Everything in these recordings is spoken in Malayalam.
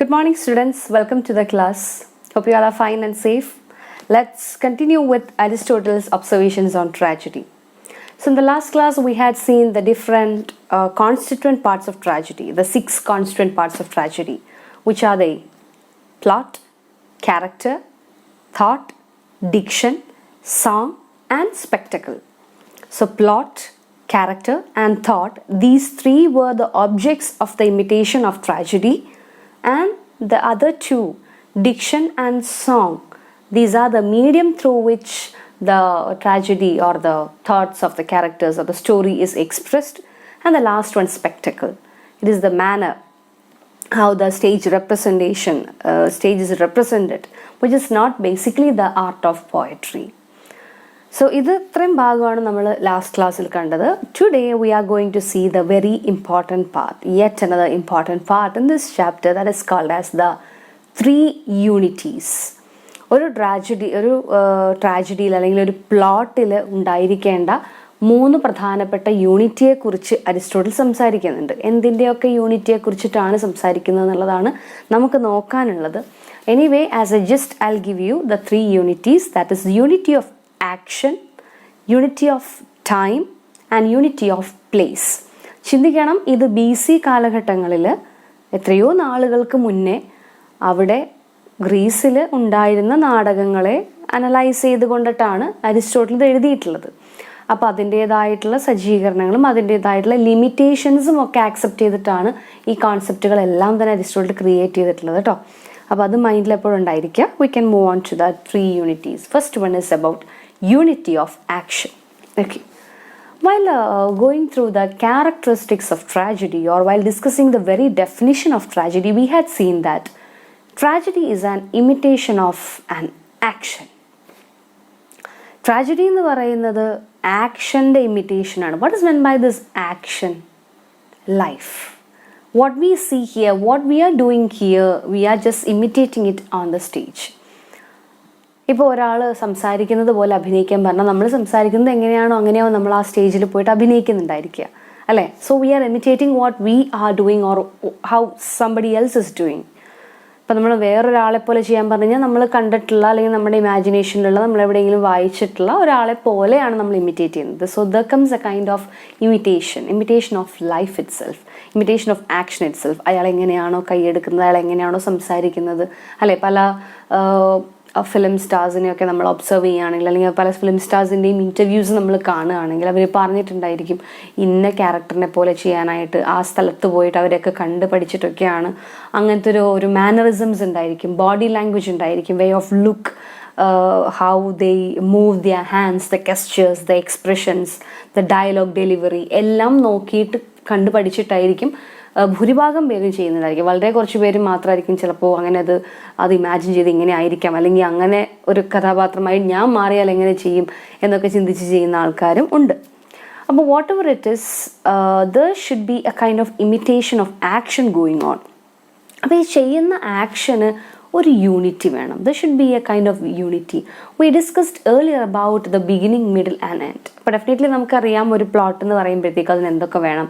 Good morning, students. Welcome to the class. Hope you all are fine and safe. Let's continue with Aristotle's observations on tragedy. So in the last class, we had seen the different constituent parts of tragedy, the 6 constituent parts of tragedy, which are they? Plot, character, thought, diction, song, and spectacle. So plot, character, and thought, these 3 were the objects of the imitation of tragedy, and the other 2, diction and song, these are the medium through which the tragedy or the thoughts of the characters or the story is expressed. And the last one, spectacle. It is the manner how the stage is represented, which is not basically the art of poetry. So this is the last class. Today we are going to see the very important part, yet another important part in this chapter, that is called as the Three Unities. ഒരു ട്രാജഡിയിൽ അല്ലെങ്കിൽ ഒരു പ്ലോട്ടിൽ ഉണ്ടായിരിക്കേണ്ട 3 പ്രധാനപ്പെട്ട യൂണിറ്റിയെക്കുറിച്ച് അരിസ്റ്റോട്ടിൽ സംസാരിക്കുന്നുണ്ട്. എന്തിൻ്റെയൊക്കെ യൂണിറ്റിയെക്കുറിച്ചിട്ടാണ് സംസാരിക്കുന്നത് എന്നുള്ളതാണ് നമുക്ക് നോക്കാനുള്ളത്. Anyway, as a just I'll give you the 3 unities, that is unity of action, unity of time and unity of place. ചിന്തിക്കണം, ഇത് BC കാലഘട്ടങ്ങളിൽ എത്രയോ നാളുകൾക്ക് മുന്നേ അവിടെ ഗ്രീസിൽ ഉണ്ടായിരുന്ന നാടകങ്ങളെ അനലൈസ് ചെയ്തുകൊണ്ടിട്ടാണ് അരിസ്റ്റോട്ടിൽ ഇത് എഴുതിയിട്ടുള്ളത്. അപ്പോൾ അതിൻ്റേതായിട്ടുള്ള സജ്ജീകരണങ്ങളും അതിൻ്റേതായിട്ടുള്ള ലിമിറ്റേഷൻസും ഒക്കെ ആക്സെപ്റ്റ് ചെയ്തിട്ടാണ് ഈ കോൺസെപ്റ്റുകളെല്ലാം തന്നെ അരിസ്റ്റോട്ടിൽ ക്രിയേറ്റ് ചെയ്തിട്ടുള്ളത് കേട്ടോ. അപ്പോൾ അത് മൈൻഡിൽ എപ്പോഴും ഉണ്ടായിരിക്കുക. We can move on to the 3 unities. First one is about unity of action. Okay. While going through the characteristics of tragedy, or while discussing the very definition of tragedy, we had seen that tragedy is an imitation of an action. Tragedy എന്ന് പറയുന്നത് ആക്ഷൻ്റെ imitation ആണ്. What is meant by this action? Life. What we see here, what we are doing here, we are just imitating it on the stage. ഇപ്പോൾ ഒരാൾ സംസാരിക്കുന്നത് പോലെ അഭിനയിക്കാൻ പറഞ്ഞാൽ നമ്മൾ സംസാരിക്കുന്നത് എങ്ങനെയാണോ അങ്ങനെയോ നമ്മൾ ആ സ്റ്റേജിൽ പോയിട്ട് അഭിനയിക്കുന്നുണ്ടായിരിക്കുക അല്ലേ. So we are imitating what we are doing or how somebody else is doing. ഇപ്പം നമ്മൾ വേറൊരാളെ പോലെ ചെയ്യാൻ പറഞ്ഞു കഴിഞ്ഞാൽ നമ്മൾ കണ്ടിട്ടുള്ള അല്ലെങ്കിൽ നമ്മുടെ ഇമാജിനേഷനിലുള്ള നമ്മളെവിടെയെങ്കിലും വായിച്ചിട്ടുള്ള ഒരാളെ പോലെയാണ് നമ്മൾ ഇമിറ്റേറ്റ് ചെയ്യുന്നത്. So the comes A kind of imitation of life it self, imitation of action it self. അയാൾ എങ്ങനെയാണോ കൈയെടുക്കുന്നത്, അയാൾ എങ്ങനെയാണോ സംസാരിക്കുന്നത് അല്ലേ. പല ഫിലിം സ്റ്റാർസിനെയൊക്കെ നമ്മൾ ഒബ്സർവ് ചെയ്യുകയാണെങ്കിൽ അല്ലെങ്കിൽ പല ഫിലിം സ്റ്റാർസിൻ്റെയും ഇൻ്റർവ്യൂസ് നമ്മൾ കാണുകയാണെങ്കിൽ അവർ പറഞ്ഞിട്ടുണ്ടായിരിക്കും ഇന്ന ക്യാരക്ടറിനെ പോലെ ചെയ്യാനായിട്ട് ആ സ്ഥലത്ത് പോയിട്ട് അവരെയൊക്കെ കണ്ട് പഠിച്ചിട്ടൊക്കെയാണ്. അങ്ങനത്തെ ഒരു മാനറിസംസ് ഉണ്ടായിരിക്കും, ബോഡി ലാംഗ്വേജ് ഉണ്ടായിരിക്കും, way of look, how they move their hands, the gestures, the expressions, the dialogue delivery എല്ലാം നോക്കിയിട്ട് കണ്ടു പഠിച്ചിട്ടായിരിക്കും ഭൂരിഭാഗം പേരും ചെയ്യുന്നതായിരിക്കും. വളരെ കുറച്ച് പേര് മാത്രമായിരിക്കും ചിലപ്പോൾ അങ്ങനെ അത് ഇമാജിൻ ചെയ്ത് ഇങ്ങനെ ആയിരിക്കാം, അല്ലെങ്കിൽ അങ്ങനെ ഒരു കഥാപാത്രമായി ഞാൻ മാറിയാൽ എങ്ങനെ ചെയ്യും എന്നൊക്കെ ചിന്തിച്ച് ചെയ്യുന്ന ആൾക്കാരും ഉണ്ട്. അപ്പോൾ what ever it is, there should be A kind of imitation of action going on. അപ്പോൾ ഈ ചെയ്യുന്ന ആക്ഷന് ഒരു യൂണിറ്റി വേണം. There should be A kind of unity. We discussed earlier about the beginning, middle and end. അപ്പോൾ ഡെഫിനറ്റ്ലി നമുക്കറിയാം ഒരു പ്ലോട്ട് എന്ന് പറയുമ്പോഴത്തേക്ക് അതിന് എന്തൊക്കെ വേണം,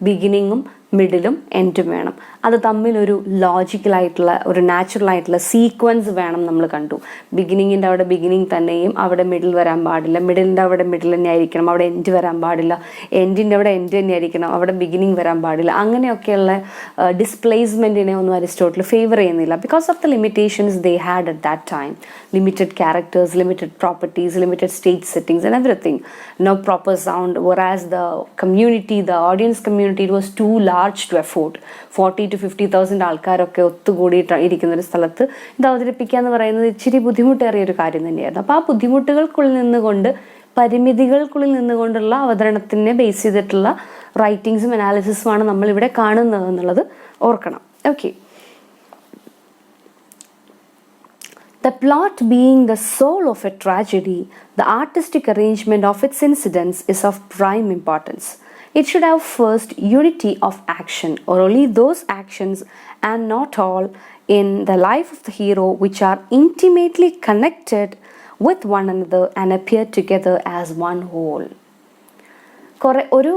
ബിഗിനിങ്ങും മിഡിലും എൻഡും വേണം. അത് തമ്മിലൊരു ലോജിക്കലായിട്ടുള്ള ഒരു നാച്ചുറലായിട്ടുള്ള സീക്വൻസ് വേണം. നമ്മൾ കണ്ടു ബിഗിനിങ്ങിൻ്റെ അവിടെ ബിഗിനിങ് തന്നെയും അവിടെ മിഡിൽ വരാൻ പാടില്ല, മിഡിലിൻ്റെ അവിടെ മിഡിൽ തന്നെ ആയിരിക്കണം, അവിടെ എൻഡ് വരാൻ പാടില്ല, എൻഡിൻ്റെ അവിടെ എൻഡ് തന്നെ ആയിരിക്കണം, അവിടെ ബിഗിനിങ് വരാൻ പാടില്ല. അങ്ങനെയൊക്കെയുള്ള ഡിസ്പ്ലേസ്മെൻറ്റിനെ ഒന്നും അരിസ്റ്റോട്ടിൽ ഫേവർ ചെയ്യുന്നില്ല. Because of the limitations they had at that time. Limited characters, limited properties, limited stage settings and everything. No proper sound. whereas the community, the audience community, it was too large to afford. 40,000 to 50,000 ആൾക്കാരൊക്കെ ഒത്തുകൂടിയിട്ട് ഇരിക്കുന്നൊരു സ്ഥലത്ത് ഇത് അവതരിപ്പിക്കുക എന്ന് പറയുന്നത് ഇച്ചിരി ബുദ്ധിമുട്ടേറിയ ഒരു കാര്യം തന്നെയായിരുന്നു. അപ്പോൾ ആ ബുദ്ധിമുട്ടുകൾക്കുള്ളിൽ നിന്നുകൊണ്ട്, പരിമിതികൾക്കുള്ളിൽ നിന്നുകൊണ്ടുള്ള അവതരണത്തിനെ ബേസ് ചെയ്തിട്ടുള്ള റൈറ്റിങ്സും അനാലിസിസുമാണ് നമ്മളിവിടെ കാണുന്നത് എന്നുള്ളത് ഓർക്കണം. Okay. The plot being the soul of a tragedy, the artistic arrangement of its incidents is of prime importance. It should have first unity of action, or only those actions and not all in the life of the hero which are intimately connected with one another and appear together as one whole. ഒരു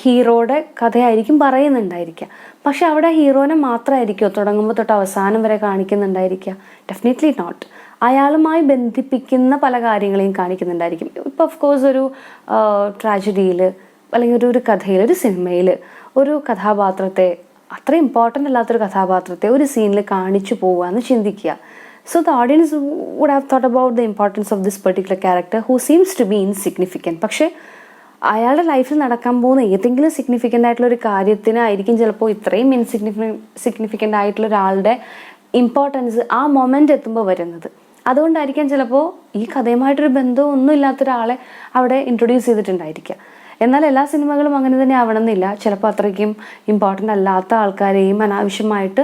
ഹീറോയുടെ കഥയായിരിക്കും പറയുന്നുണ്ടായിരിക്കുക. പക്ഷെ അവിടെ ഹീറോനെ മാത്രമായിരിക്കുമോ തുടങ്ങുമ്പോൾ തൊട്ട് അവസാനം വരെ കാണിക്കുന്നുണ്ടായിരിക്കുക? Definitely not. അയാളുമായി ബന്ധിപ്പിക്കുന്ന പല കാര്യങ്ങളെയും കാണിക്കുന്നുണ്ടായിരിക്കും. ഇപ്പോൾ ഓഫ് കോഴ്സ് ഒരു ട്രാജഡിയിൽ അല്ലെങ്കിൽ ഒരു കഥയിൽ, ഒരു സിനിമയിൽ ഒരു കഥാപാത്രത്തെ, അത്ര ഇമ്പോർട്ടൻ്റ് അല്ലാത്തൊരു കഥാപാത്രത്തെ ഒരു സീനിൽ കാണിച്ചു പോവുക എന്ന് ചിന്തിക്കുക. So the audience would have thought about the importance of this particular character who seems to be insignificant. പക്ഷേ അയാളുടെ ലൈഫിൽ നടക്കാൻ പോകുന്ന ഏതെങ്കിലും സിഗ്നിഫിക്കൻ്റ് ആയിട്ടുള്ള ഒരു കാര്യത്തിനായിരിക്കും ചിലപ്പോൾ ഇത്രയും സിഗ്നിഫിക്കൻ്റ് ആയിട്ടുള്ള ഒരാളുടെ ഇമ്പോർട്ടൻസ് ആ മൊമെൻ്റ് എത്തുമ്പോൾ വരുന്നത്. അതുകൊണ്ടായിരിക്കാം ചിലപ്പോൾ ഈ കഥയുമായിട്ടൊരു ബന്ധവും ഒന്നും ഇല്ലാത്ത ഒരാളെ അവിടെ ഇൻട്രൊഡ്യൂസ് ചെയ്തിട്ടുണ്ടായിരിക്കുക. എന്നാൽ എല്ലാ സിനിമകളും അങ്ങനെ തന്നെ ആവണമെന്നില്ല. ചിലപ്പോൾ അത്രയ്ക്കും ഇമ്പോർട്ടൻ്റ് അല്ലാത്ത ആൾക്കാരെയും അനാവശ്യമായിട്ട്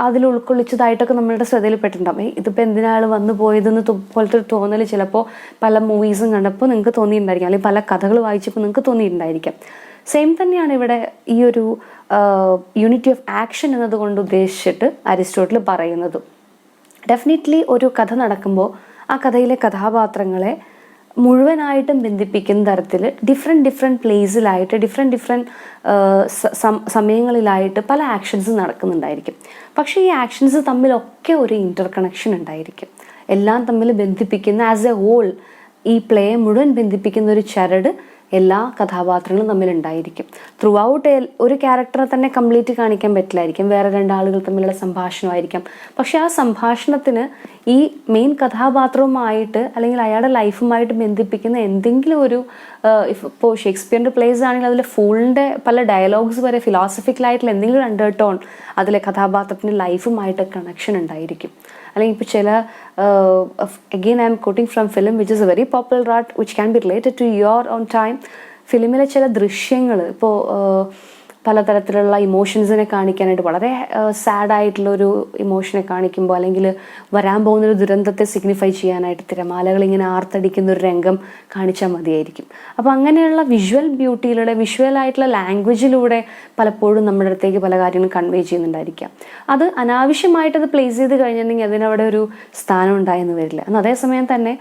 അതിൽ ഉൾക്കൊള്ളിച്ചതായിട്ടൊക്കെ നമ്മളുടെ ശ്രദ്ധയിൽപ്പെട്ടിട്ടുണ്ടാകും. ഇതിപ്പോൾ എന്തിനാൾ വന്നു പോയതെന്ന് പോലത്തെ ഒരു തോന്നൽ ചിലപ്പോൾ പല മൂവീസും കണ്ടപ്പോൾ നിങ്ങൾക്ക് തോന്നിയിട്ടുണ്ടായിരിക്കാം, അല്ലെങ്കിൽ പല കഥകൾ വായിച്ചപ്പോൾ നിങ്ങൾക്ക് തോന്നിയിട്ടുണ്ടായിരിക്കാം. സെയിം തന്നെയാണ് ഇവിടെ ഈ ഒരു യൂണിറ്റി ഓഫ് ആക്ഷൻ എന്നതുകൊണ്ട് ഉദ്ദേശിച്ചിട്ട് അരിസ്റ്റോട്ടിൽ പറയുന്നത്. ഡെഫിനറ്റ്ലി ഒരു കഥ നടക്കുമ്പോൾ ആ കഥയിലെ കഥാപാത്രങ്ങളെ മുഴുവനായിട്ടും ബന്ധിപ്പിക്കുന്ന തരത്തിൽ ഡിഫറെൻറ്റ് പ്ലേസിലായിട്ട് ഡിഫറെൻറ്റ് സമയങ്ങളിലായിട്ട് പല ആക്ഷൻസ് നടക്കുന്നുണ്ടായിരിക്കും. പക്ഷേ ഈ ആക്ഷൻസ് തമ്മിലൊക്കെ ഒരു ഇൻ്റർ കണക്ഷൻ ഉണ്ടായിരിക്കും. എല്ലാം തമ്മിൽ ബന്ധിപ്പിക്കുന്ന ആസ് എ ഹോൾ ഈ പ്ലേയെ മുഴുവൻ ബന്ധിപ്പിക്കുന്ന ഒരു ചരട് എല്ലാ കഥാപാത്രങ്ങളും തമ്മിലുണ്ടായിരിക്കും. ത്രൂ ഔട്ട് ഒരു ക്യാരക്ടറെ തന്നെ കംപ്ലീറ്റ് കാണിക്കാൻ പറ്റില്ലായിരിക്കും. വേറെ രണ്ടാളുകൾ തമ്മിലുള്ള സംഭാഷണമായിരിക്കാം. പക്ഷെ ആ സംഭാഷണത്തിന് ഈ മെയിൻ കഥാപാത്രവുമായിട്ട് അല്ലെങ്കിൽ അയാളുടെ ലൈഫുമായിട്ട് ബന്ധിപ്പിക്കുന്ന എന്തെങ്കിലും ഒരു, ഇപ്പോൾ ഷേക്സ്പിയറിൻ്റെ പ്ലേസ് ആണെങ്കിൽ അതിൽ ഫൂളിൻ്റെ പല ഡയലോഗ്സ് വരെ ഫിലോസഫിക്കലായിട്ടുള്ള എന്തെങ്കിലും ഒരു അണ്ടർടോൺ അതിലെ കഥാപാത്രത്തിൻ്റെ ലൈഫുമായിട്ട് കണക്ഷൻ ഉണ്ടായിരിക്കും. അല്ലെങ്കിൽ ഇപ്പോൾ ചില again I am quoting from film which is a very popular art which can be related to your own time. ഫിലിമിലെ ചില ദൃശ്യങ്ങൾ ഇപ്പോൾ പലതരത്തിലുള്ള ഇമോഷൻസിനെ കാണിക്കാനായിട്ട് വളരെ സാഡായിട്ടുള്ളൊരു ഇമോഷനെ കാണിക്കുമ്പോൾ, അല്ലെങ്കിൽ വരാൻ പോകുന്നൊരു ദുരന്തത്തെ സിഗ്നിഫൈ ചെയ്യാനായിട്ട് തിരമാലകൾ ഇങ്ങനെ ആർത്തടിക്കുന്ന ഒരു രംഗം കാണിച്ചാൽ മതിയായിരിക്കും. അപ്പോൾ അങ്ങനെയുള്ള വിഷ്വൽ ബ്യൂട്ടിയിലൂടെ, വിഷ്വലായിട്ടുള്ള ലാംഗ്വേജിലൂടെ പലപ്പോഴും നമ്മുടെ അടുത്തേക്ക് പല കാര്യങ്ങളും കൺവേ ചെയ്യുന്നുണ്ടായിരിക്കാം. അത് അനാവശ്യമായിട്ടത് പ്ലേസ് ചെയ്ത് കഴിഞ്ഞിട്ടുണ്ടെങ്കിൽ അതിനവിടെ ഒരു സ്ഥാനം ഉണ്ടായെന്ന് വരില്ല. എന്നാൽ അതേസമയം തന്നെ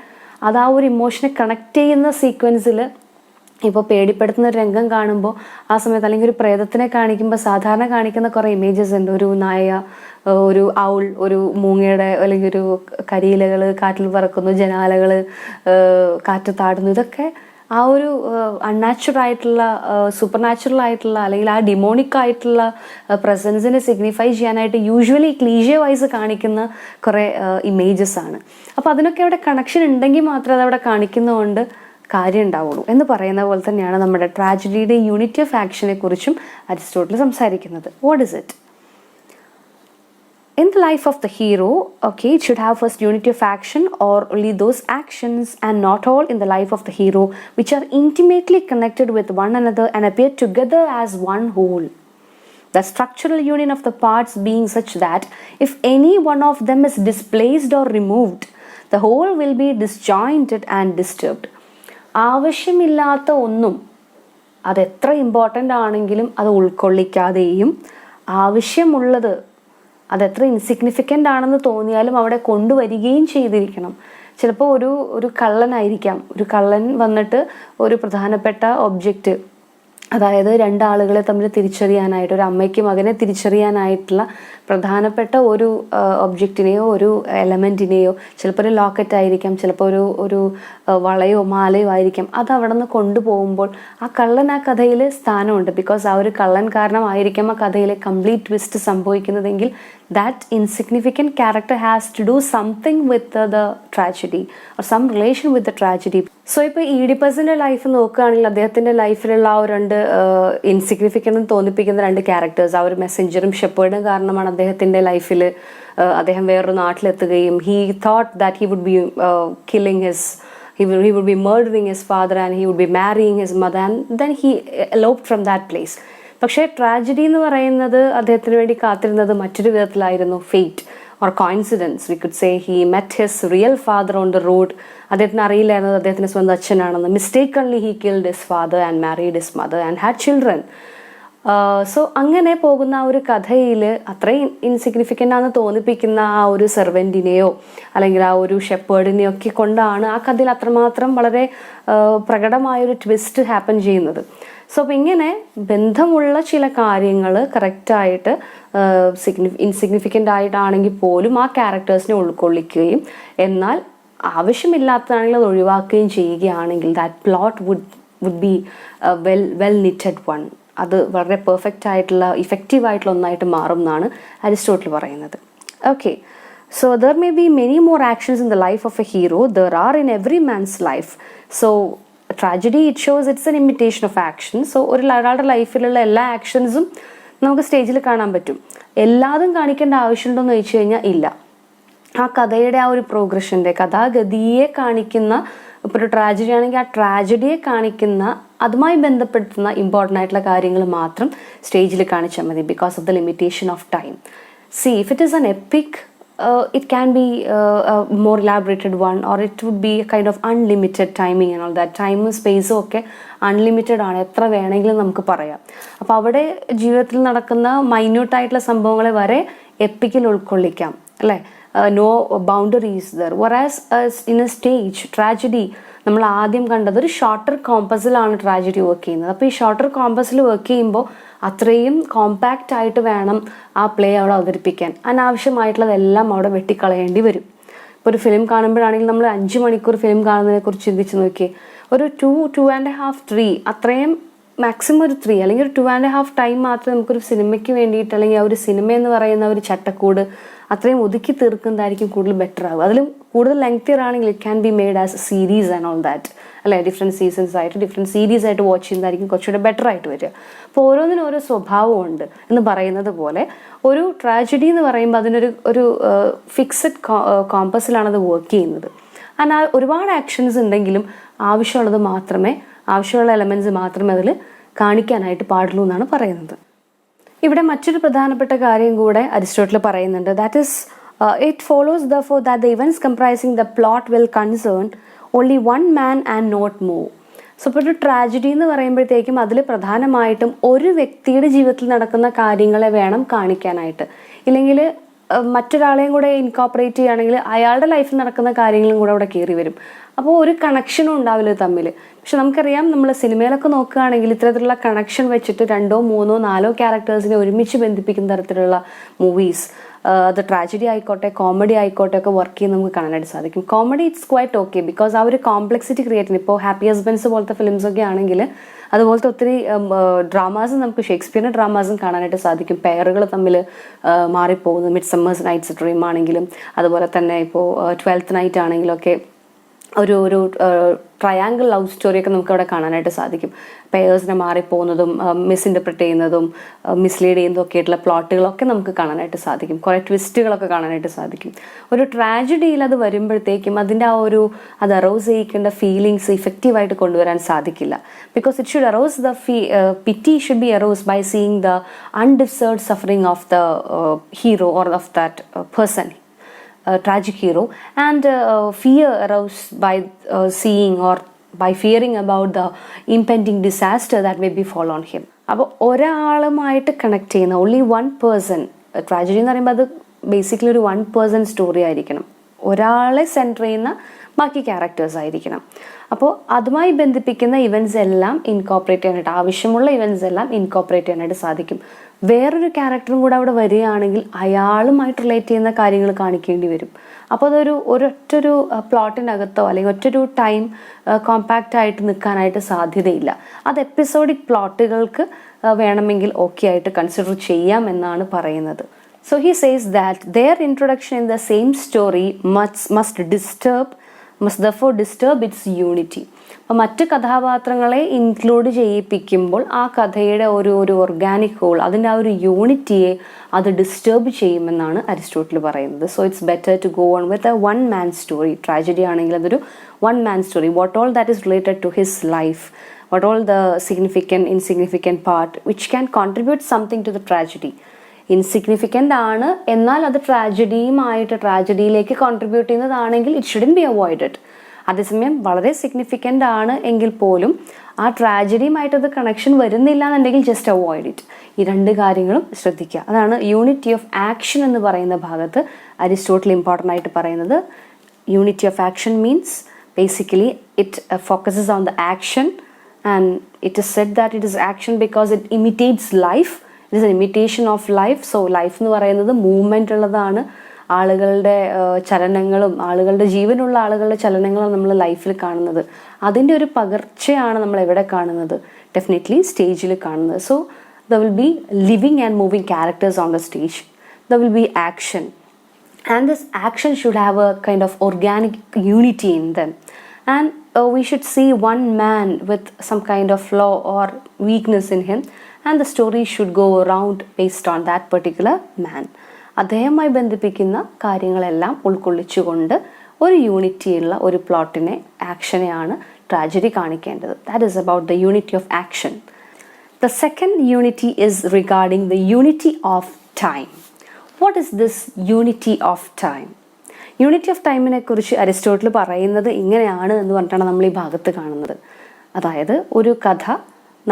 അത് ആ ഒരു ഇമോഷനെ കണക്ട് ചെയ്യുന്ന സീക്വൻസിൽ ഇപ്പോൾ പേടിപ്പെടുത്തുന്ന ഒരു രംഗം കാണുമ്പോൾ ആ സമയത്ത്, അല്ലെങ്കിൽ ഒരു പ്രേതത്തിനെ കാണിക്കുമ്പോൾ സാധാരണ കാണിക്കുന്ന കുറേ ഇമേജസ് ഉണ്ട്. ഒരു നായ, ഒരു ഔൾ, ഒരു മൂങ്ങയുടെ അല്ലെങ്കിൽ ഒരു കരിയിലകൾ കാറ്റിൽ പറക്കുന്നു, ജനാലകൾ കാറ്റത്താടുന്നു. ഇതൊക്കെ ആ ഒരു അൺനാച്ചുറൽ ആയിട്ടുള്ള, സൂപ്പർ നാച്ചുറൽ ആയിട്ടുള്ള, അല്ലെങ്കിൽ ആ ഡിമോണിക് ആയിട്ടുള്ള പ്രസൻസിനെ സിഗ്നിഫൈ ചെയ്യാനായിട്ട് യൂഷ്വലി ക്ലീഷേ വൈസ് കാണിക്കുന്ന കുറേ ഇമേജസ് ആണ്. അപ്പോൾ അതിനൊക്കെ അവിടെ കണക്ഷൻ ഉണ്ടെങ്കിൽ മാത്രമേ അതവിടെ കാണിക്കുന്നതുകൊണ്ട് കാര്യം ഉണ്ടാവുള്ളൂ എന്ന് പറയുന്ന പോലെ തന്നെയാണ് നമ്മുടെ ട്രാജഡിയുടെ യൂണിറ്റി ഓഫ് ആക്ഷനെ കുറിച്ചും അരിസ്റ്റോട്ടിൽ സംസാരിക്കുന്നത്. What is it? In the life of the hero, okay, it should have first unity of action, or only those actions and not all in the life of the hero which are intimately connected with one another and appear together as one whole. The structural union of the parts being such that if any one of them is displaced or removed, the whole will be disjointed and disturbed. ആവശ്യമില്ലാത്ത ഒന്നും അതെത്ര ഇമ്പോർട്ടൻ്റ് ആണെങ്കിലും അത് ഉൾക്കൊള്ളിക്കാതെയും, ആവശ്യമുള്ളത് അതെത്ര ഇൻസിഗ്നിഫിക്കൻ്റ് ആണെന്ന് തോന്നിയാലും അവിടെ കൊണ്ടുവരികയും ചെയ്തിരിക്കണം. ചിലപ്പോൾ ഒരു കള്ളനായിരിക്കാം. ഒരു കള്ളൻ വന്നിട്ട് ഒരു പ്രധാനപ്പെട്ട ഒബ്ജക്റ്റ്, അതായത് രണ്ടാളുകളെ തമ്മിൽ തിരിച്ചറിയാനായിട്ട്, ഒരു അമ്മയ്ക്ക് മകനെ തിരിച്ചറിയാനായിട്ടുള്ള പ്രധാനപ്പെട്ട ഒരു ഒബ്ജക്റ്റിനെയോ ഒരു എലമെൻറ്റിനെയോ, ചിലപ്പോൾ ഒരു ലോക്കറ്റ് ആയിരിക്കാം, ചിലപ്പോൾ ഒരു വളയോ മാലയോ ആയിരിക്കാം, അത് അവിടെ നിന്ന് കൊണ്ടുപോകുമ്പോൾ ആ കള്ളൻ ആ കഥയിൽ സ്ഥാനമുണ്ട്. ബിക്കോസ് ആ ഒരു കള്ളൻ കാരണമായിരിക്കാം ആ കഥയിലെ കംപ്ലീറ്റ് ട്വിസ്റ്റ് സംഭവിക്കുന്നതെങ്കിൽ that insignificant character has to do something with the tragedy or some relation with the tragedy. So ഇപ്പോൾ ഈഡിപ്പസിൻ്റെ ലൈഫ് നോക്കുകയാണെങ്കിൽ അദ്ദേഹത്തിൻ്റെ ലൈഫിലുള്ള ആ രണ്ട് ഇൻസിഗ്നിഫിക്കൻ്റ് തോന്നിപ്പിക്കുന്ന രണ്ട് ക്യാരക്ടേഴ്സ്, ആ ഒരു മെസ്സഞ്ചറും ഷെപ്പേർഡും കാരണമാണ് അദ്ദേഹത്തിൻ്റെ ലൈഫിൽ അദ്ദേഹം വേറൊരു നാട്ടിലെത്തുകയും he thought that he would be killing he would be murdering his father and he would be marrying his mother and then he eloped from that place. പക്ഷേ ട്രാജഡി എന്ന് പറയുന്നത് അദ്ദേഹത്തിന് വേണ്ടി കാത്തിരുന്നത് മറ്റൊരു വിധത്തിലായിരുന്നു. Fate or coincidence we could say. He met his real father on the road. അദ്ദേഹത്തിന് അറിയില്ലായിരുന്നത് അദ്ദേഹത്തിൻ്റെ സ്വന്തം അച്ഛനാണെന്ന്. Mistakenly he killed his father and married his mother and had children. So അങ്ങനെ പോകുന്ന ആ ഒരു കഥയിൽ അത്രയും ഇൻസിഗ്നിഫിക്കൻ്റ് ആണെന്ന് തോന്നിപ്പിക്കുന്ന ആ ഒരു സെർവൻറ്റിനെയോ അല്ലെങ്കിൽ ആ ഒരു ഷെപ്പേർഡിനെയോ ഒക്കെ കൊണ്ടാണ് ആ കഥയിൽ അത്രമാത്രം വളരെ പ്രകടമായൊരു ട്വിസ്റ്റ് ഹാപ്പൻ ചെയ്യുന്നത്. സോ അപ്പോൾ ഇങ്ങനെ ബന്ധമുള്ള ചില കാര്യങ്ങൾ കറക്റ്റായിട്ട് ഇൻസിഗ്നിഫിക്കൻ്റ് ആയിട്ടാണെങ്കിൽ പോലും ആ ക്യാരക്ടേഴ്സിനെ ഉൾക്കൊള്ളിക്കുകയും എന്നാൽ ആവശ്യമില്ലാത്തതാണെങ്കിൽ അത് ഒഴിവാക്കുകയും ചെയ്യുകയാണെങ്കിൽ that plot would be well knitted one. അത് വളരെ പെർഫെക്റ്റ് ആയിട്ടുള്ള ഇഫക്റ്റീവ് ആയിട്ടുള്ള ഒന്നായിട്ട് മാറും എന്നാണ് അരിസ്റ്റോട്ടിൽ പറയുന്നത്. Okay, so there may be many more actions in the life of a hero. There are in every man's life. So tragedy, it shows it's an imitation of action. So ഒരാളുടെ ലൈഫിലുള്ള എല്ലാ ആക്ഷൻസും നമുക്ക് സ്റ്റേജിൽ കാണാൻ പറ്റും. എല്ലാതും കാണിക്കേണ്ട ആവശ്യമുണ്ടോ എന്ന് ചോദിച്ചു കഴിഞ്ഞാൽ ഇല്ല. ആ കഥയുടെ ആ ഒരു പ്രോഗ്രഷൻ്റെ കഥാഗതിയെ കാണിക്കുന്ന, ഇപ്പോൾ ഒരു ട്രാജഡി ആണെങ്കിൽ ആ ട്രാജഡിയെ കാണിക്കുന്ന അതുമായി ബന്ധപ്പെടുത്തുന്ന ഇമ്പോർട്ടൻ്റ് ആയിട്ടുള്ള കാര്യങ്ങൾ മാത്രം സ്റ്റേജിൽ കാണിച്ചാൽ മതി, because of the limitation of time. C if it is an epic, it can be a more elaborated one, or it would be a kind of unlimited timing and all that. ടൈമും സ്പേസും ഒക്കെ അൺലിമിറ്റഡ് ആണ്, എത്ര വേണമെങ്കിലും നമുക്ക് പറയാം. അപ്പോൾ അവിടെ ജീവിതത്തിൽ നടക്കുന്ന മൈന്യൂട്ടായിട്ടുള്ള സംഭവങ്ങളെ വരെ എപ്പിക്കിൽ ഉൾക്കൊള്ളിക്കാം അല്ലേ. No boundaries there. whereas in a stage tragedy നമ്മൾ ആദ്യം കണ്ടത് ഒരു ഷോർട്ടർ കോമ്പസിലാണ് ട്രാജഡി വർക്ക് ചെയ്യുന്നത്. അപ്പോൾ ഈ ഷോർട്ടർ കോമ്പസിൽ വർക്ക് ചെയ്യുമ്പോൾ അത്രയും കോമ്പാക്റ്റ് ആയിട്ട് വേണം ആ പ്ലേ അവിടെ അവതരിപ്പിക്കാൻ. അനാവശ്യമായിട്ടുള്ളതെല്ലാം അവിടെ വെട്ടിക്കളയേണ്ടി വരും. ഇപ്പോൾ ഒരു ഫിലിം കാണുമ്പോഴാണെങ്കിൽ നമ്മൾ 5 മണിക്കൂർ ഫിലിം കാണുന്നതിനെ കുറിച്ച് ചിന്തിച്ച് നോക്കിയേ. ഒരു 2.5 3 അത്രയും മാക്സിമം ഒരു 3 അല്ലെങ്കിൽ ഒരു 2.5 ടൈം മാത്രമേ നമുക്കൊരു സിനിമയ്ക്ക് വേണ്ടിയിട്ട്, അല്ലെങ്കിൽ ആ ഒരു സിനിമ എന്ന് പറയുന്ന ഒരു ചട്ടക്കൂട് അത്രയും ഒതുക്കി തീർക്കുന്നതായിരിക്കും കൂടുതൽ ബെറ്റർ ആവുക. അതിലും കൂടുതൽ ലെങ്തിയർ ആണെങ്കിൽ it can be made as A series and all that അല്ലെ. ഡിഫറെൻറ്റ് സീസൺസ് ആയിട്ട് ഡിഫറെൻറ്റ് സീരീസ് ആയിട്ട് വാച്ച് ചെയ്യുന്നതായിരിക്കും കുറച്ചുകൂടെ ബെറ്റർ ആയിട്ട് വരിക. അപ്പോൾ ഓരോന്നിനും ഓരോ സ്വഭാവമുണ്ട് എന്ന് പറയുന്നത് പോലെ ഒരു ട്രാജഡി എന്ന് പറയുമ്പോൾ അതിനൊരു ഫിക്സഡ് കോമ്പസിലാണ് അത് വർക്ക് ചെയ്യുന്നത്. എന്നാൽ ഒരുപാട് ആക്ഷൻസ് ഉണ്ടെങ്കിലും ആവശ്യമുള്ള എലമെൻറ്റ്സ് മാത്രമേ അതിൽ കാണിക്കാനായിട്ട് പാടുള്ളൂ എന്നാണ് പറയുന്നത്. ഇവിടെ മറ്റൊരു പ്രധാനപ്പെട്ട കാര്യം കൂടെ അരിസ്റ്റോട്ടിൽ പറയുന്നുണ്ട്. That is it follows therefore that the events comprising the plot will concern only one man and not more. So ഇപ്പോൾ ഒരു ട്രാജഡി എന്ന് പറയുമ്പോഴത്തേക്കും അതിൽ പ്രധാനമായിട്ടും ഒരു വ്യക്തിയുടെ ജീവിതത്തിൽ നടക്കുന്ന കാര്യങ്ങളെ വേണം കാണിക്കാനായിട്ട്. ഇല്ലെങ്കിൽ മറ്റൊരാളെയും കൂടെ ഇൻകോപ്പറേറ്റ് ചെയ്യുകയാണെങ്കിൽ അയാളുടെ ലൈഫിൽ നടക്കുന്ന കാര്യങ്ങളും കൂടെ അവിടെ കയറി വരും. അപ്പോൾ ഒരു കണക്ഷനും ഉണ്ടാവില്ല തമ്മിൽ. പക്ഷെ നമുക്കറിയാം, നമ്മൾ സിനിമയിലൊക്കെ നോക്കുകയാണെങ്കിൽ ഇത്തരത്തിലുള്ള കണക്ഷൻ വെച്ചിട്ട് 2 3 4 ക്യാരക്ടേഴ്സിനെ ഒരുമിച്ച് ബന്ധിപ്പിക്കുന്ന തരത്തിലുള്ള മൂവീസ്, അത് ട്രാജഡി ആയിക്കോട്ടെ കോമഡി ആയിക്കോട്ടെ ഒക്കെ വർക്ക് ചെയ്യുന്ന നമുക്ക് കാണാനായിട്ട് സാധിക്കും. Comedy it's quite okay, because ആ ഒരു കോംപ്ലക്സിറ്റി ക്രിയേറ്റ് ചെയ്യുന്നത്. ഇപ്പോൾ ഹാപ്പി ഹസ്ബൻഡ്സ് പോലത്തെ ഫിലിംസൊക്കെ ആണെങ്കിൽ അതുപോലത്തെ ഒത്തിരി ഡ്രാമാസും നമുക്ക് ഷേക്സ്പിയറിൻ്റെ ഡ്രാമാസും കാണാനായിട്ട് സാധിക്കും. പെയറുകൾ തമ്മിൽ മാറിപ്പോകുന്നു. മിഡ്സമ്മേഴ്സ് നൈറ്റ്സ് ഡ്രീം ആണെങ്കിലും അതുപോലെ തന്നെ ഇപ്പോൾ 12th നൈറ്റ് ആണെങ്കിലും ഒക്കെ ഒരു ട്രയാങ്കിൾ ലവ് സ്റ്റോറിയൊക്കെ നമുക്ക് അവിടെ കാണാനായിട്ട് സാധിക്കും. പെയേഴ്സിനെ മാറിപ്പോകുന്നതും മിസ്ഇൻ്റർപ്രറ്റ് ചെയ്യുന്നതും മിസ്ലീഡ് ചെയ്യുന്നതും ഒക്കെ ആയിട്ടുള്ള പ്ലോട്ടുകളൊക്കെ നമുക്ക് കാണാനായിട്ട് സാധിക്കും. കുറേ ട്വിസ്റ്റുകളൊക്കെ കാണാനായിട്ട് സാധിക്കും. ഒരു ട്രാജഡിയിൽ അത് വരുമ്പോഴത്തേക്കും അതിൻ്റെ അത് അറോസ് ചെയ്യിക്കേണ്ട ഫീലിങ്സ് ഇഫക്റ്റീവായിട്ട് കൊണ്ടുവരാൻ സാധിക്കില്ല. Because it should arouse the pity should be arouse by seeing the undeserved suffering of the hero or of that person, tragic hero, and fear aroused by seeing or by fearing about the impending disaster that may befall on him. അപ്പോൾ ഒരാളുമായിട്ട് കണക്ട് ചെയ്യുന്ന only one person, ട്രാജഡി എന്ന് പറയുമ്പോൾ അത് ബേസിക്കലി ഒരു 1 person സ്റ്റോറി ആയിരിക്കണം. ഒരാളെ സെൻറ്റർ ചെയ്യുന്ന ബാക്കി ക്യാരക്ടേഴ്സ് ആയിരിക്കണം. അപ്പോൾ അതുമായി ബന്ധിപ്പിക്കുന്ന ഇവൻറ്റ്സ് എല്ലാം ഇൻകോപ്പറേറ്റ് ചെയ്യാനായിട്ട്, ആവശ്യമുള്ള ഇവൻറ്റ്സ് എല്ലാം ഇൻകോപ്പറേറ്റ് ചെയ്യാനായിട്ട് സാധിക്കും. വേറൊരു ക്യാരക്ടറും കൂടെ അവിടെ വരികയാണെങ്കിൽ അയാളുമായിട്ട് റിലേറ്റ് ചെയ്യുന്ന കാര്യങ്ങൾ കാണിക്കേണ്ടി വരും. അപ്പോൾ അതൊരു ഒരൊറ്റൊരു പ്ലോട്ടിനകത്തോ അല്ലെങ്കിൽ ഒറ്റൊരു ടൈം കോമ്പാക്റ്റ് ആയിട്ട് നിൽക്കാനായിട്ട് സാധ്യതയില്ല. അത് എപ്പിസോഡിക് പ്ലോട്ടുകൾക്ക് വേണമെങ്കിൽ ഓക്കെ ആയിട്ട് കൺസിഡർ ചെയ്യാം എന്നാണ് പറയുന്നത്. So he says that their introduction in the same story must therefore disturb its unity. അപ്പോൾ മറ്റ് കഥാപാത്രങ്ങളെ ഇൻക്ലൂഡ് ചെയ്യിപ്പിക്കുമ്പോൾ ആ കഥയുടെ ഒരു ഓർഗാനിക് ഹോൾ, അതിൻ്റെ ആ ഒരു യൂണിറ്റിയെ അത് ഡിസ്റ്റർബ് ചെയ്യുമെന്നാണ് അരിസ്റ്റോട്ടിൽ പറയുന്നത്. So it's better to go on with a 1 man story. Tragedy ആണെങ്കിൽ അതൊരു 1 man story. What all that is related to his life, what all the significant insignificant part which can contribute something to the tragedy. Insignificant ആണ് എന്നാൽ അത് ട്രാജഡിയിലേക്ക് കോൺട്രിബ്യൂട്ട് ചെയ്യുന്നതാണെങ്കിൽ ഇറ്റ് ഷുഡൻറ്റ് ബി അവോയ്ഡഡ്. അതേസമയം വളരെ സിഗ്നിഫിക്കൻ്റ് ആണ് എങ്കിൽ പോലും ആ ട്രാജഡിയുമായിട്ട് അത് കണക്ഷൻ വരുന്നില്ല എന്നുണ്ടെങ്കിൽ ജസ്റ്റ് അവോയ്ഡ് ഇറ്റ്. ഈ 2 കാര്യങ്ങളും ശ്രദ്ധിക്കുക. അതാണ് യൂണിറ്റി ഓഫ് ആക്ഷൻ എന്ന് പറയുന്ന ഭാഗത്ത് അരിസ്റ്റോട്ടിൽ ഇമ്പോർട്ടൻ്റ് ആയിട്ട് പറയുന്നത്. Unity of action means basically it focuses on the action and it is said that it is action because it imitates life. It is an imitation of life. So life എന്ന് പറയുന്നത് മൂവ്മെൻ്റ് ഉള്ളതാണ്. ആളുകളുടെ ചലനങ്ങളും ആളുകളുടെ ജീവനുള്ള ആളുകളുടെ ചലനങ്ങളും നമ്മൾ ലൈഫിൽ കാണുന്നത്. അതിൻ്റെ ഒരു പകർച്ചയാണ് നമ്മൾ എവിടെ കാണുന്നത്? ഡെഫിനറ്റ്ലി സ്റ്റേജിൽ കാണുന്നത്. So there will be living and moving characters on the stage. There will be action, and this action should have a kind of organic unity in them, and we should see one man with some kind of flaw or weakness in him, and the story should go around based on that particular man. അദ്ദേഹവുമായി ബന്ധിപ്പിക്കുന്ന കാര്യങ്ങളെല്ലാം ഉൾക്കൊള്ളിച്ചുകൊണ്ട് ഒരു യൂണിറ്റിയുള്ള ഒരു പ്ലോട്ടിനെ, ആക്ഷനെയാണ് ട്രാജഡി കാണിക്കേണ്ടത്. That is about the unity of action. The second unity is regarding the unity of time. What is this unity of time? Unity of ടൈമിനെ കുറിച്ച് അരിസ്റ്റോട്ടിൽ പറയുന്നത് ഇങ്ങനെയാണ് എന്ന് പറഞ്ഞിട്ടാണ് നമ്മൾ ഈ ഭാഗത്ത് കാണുന്നത്. അതായത് ഒരു കഥ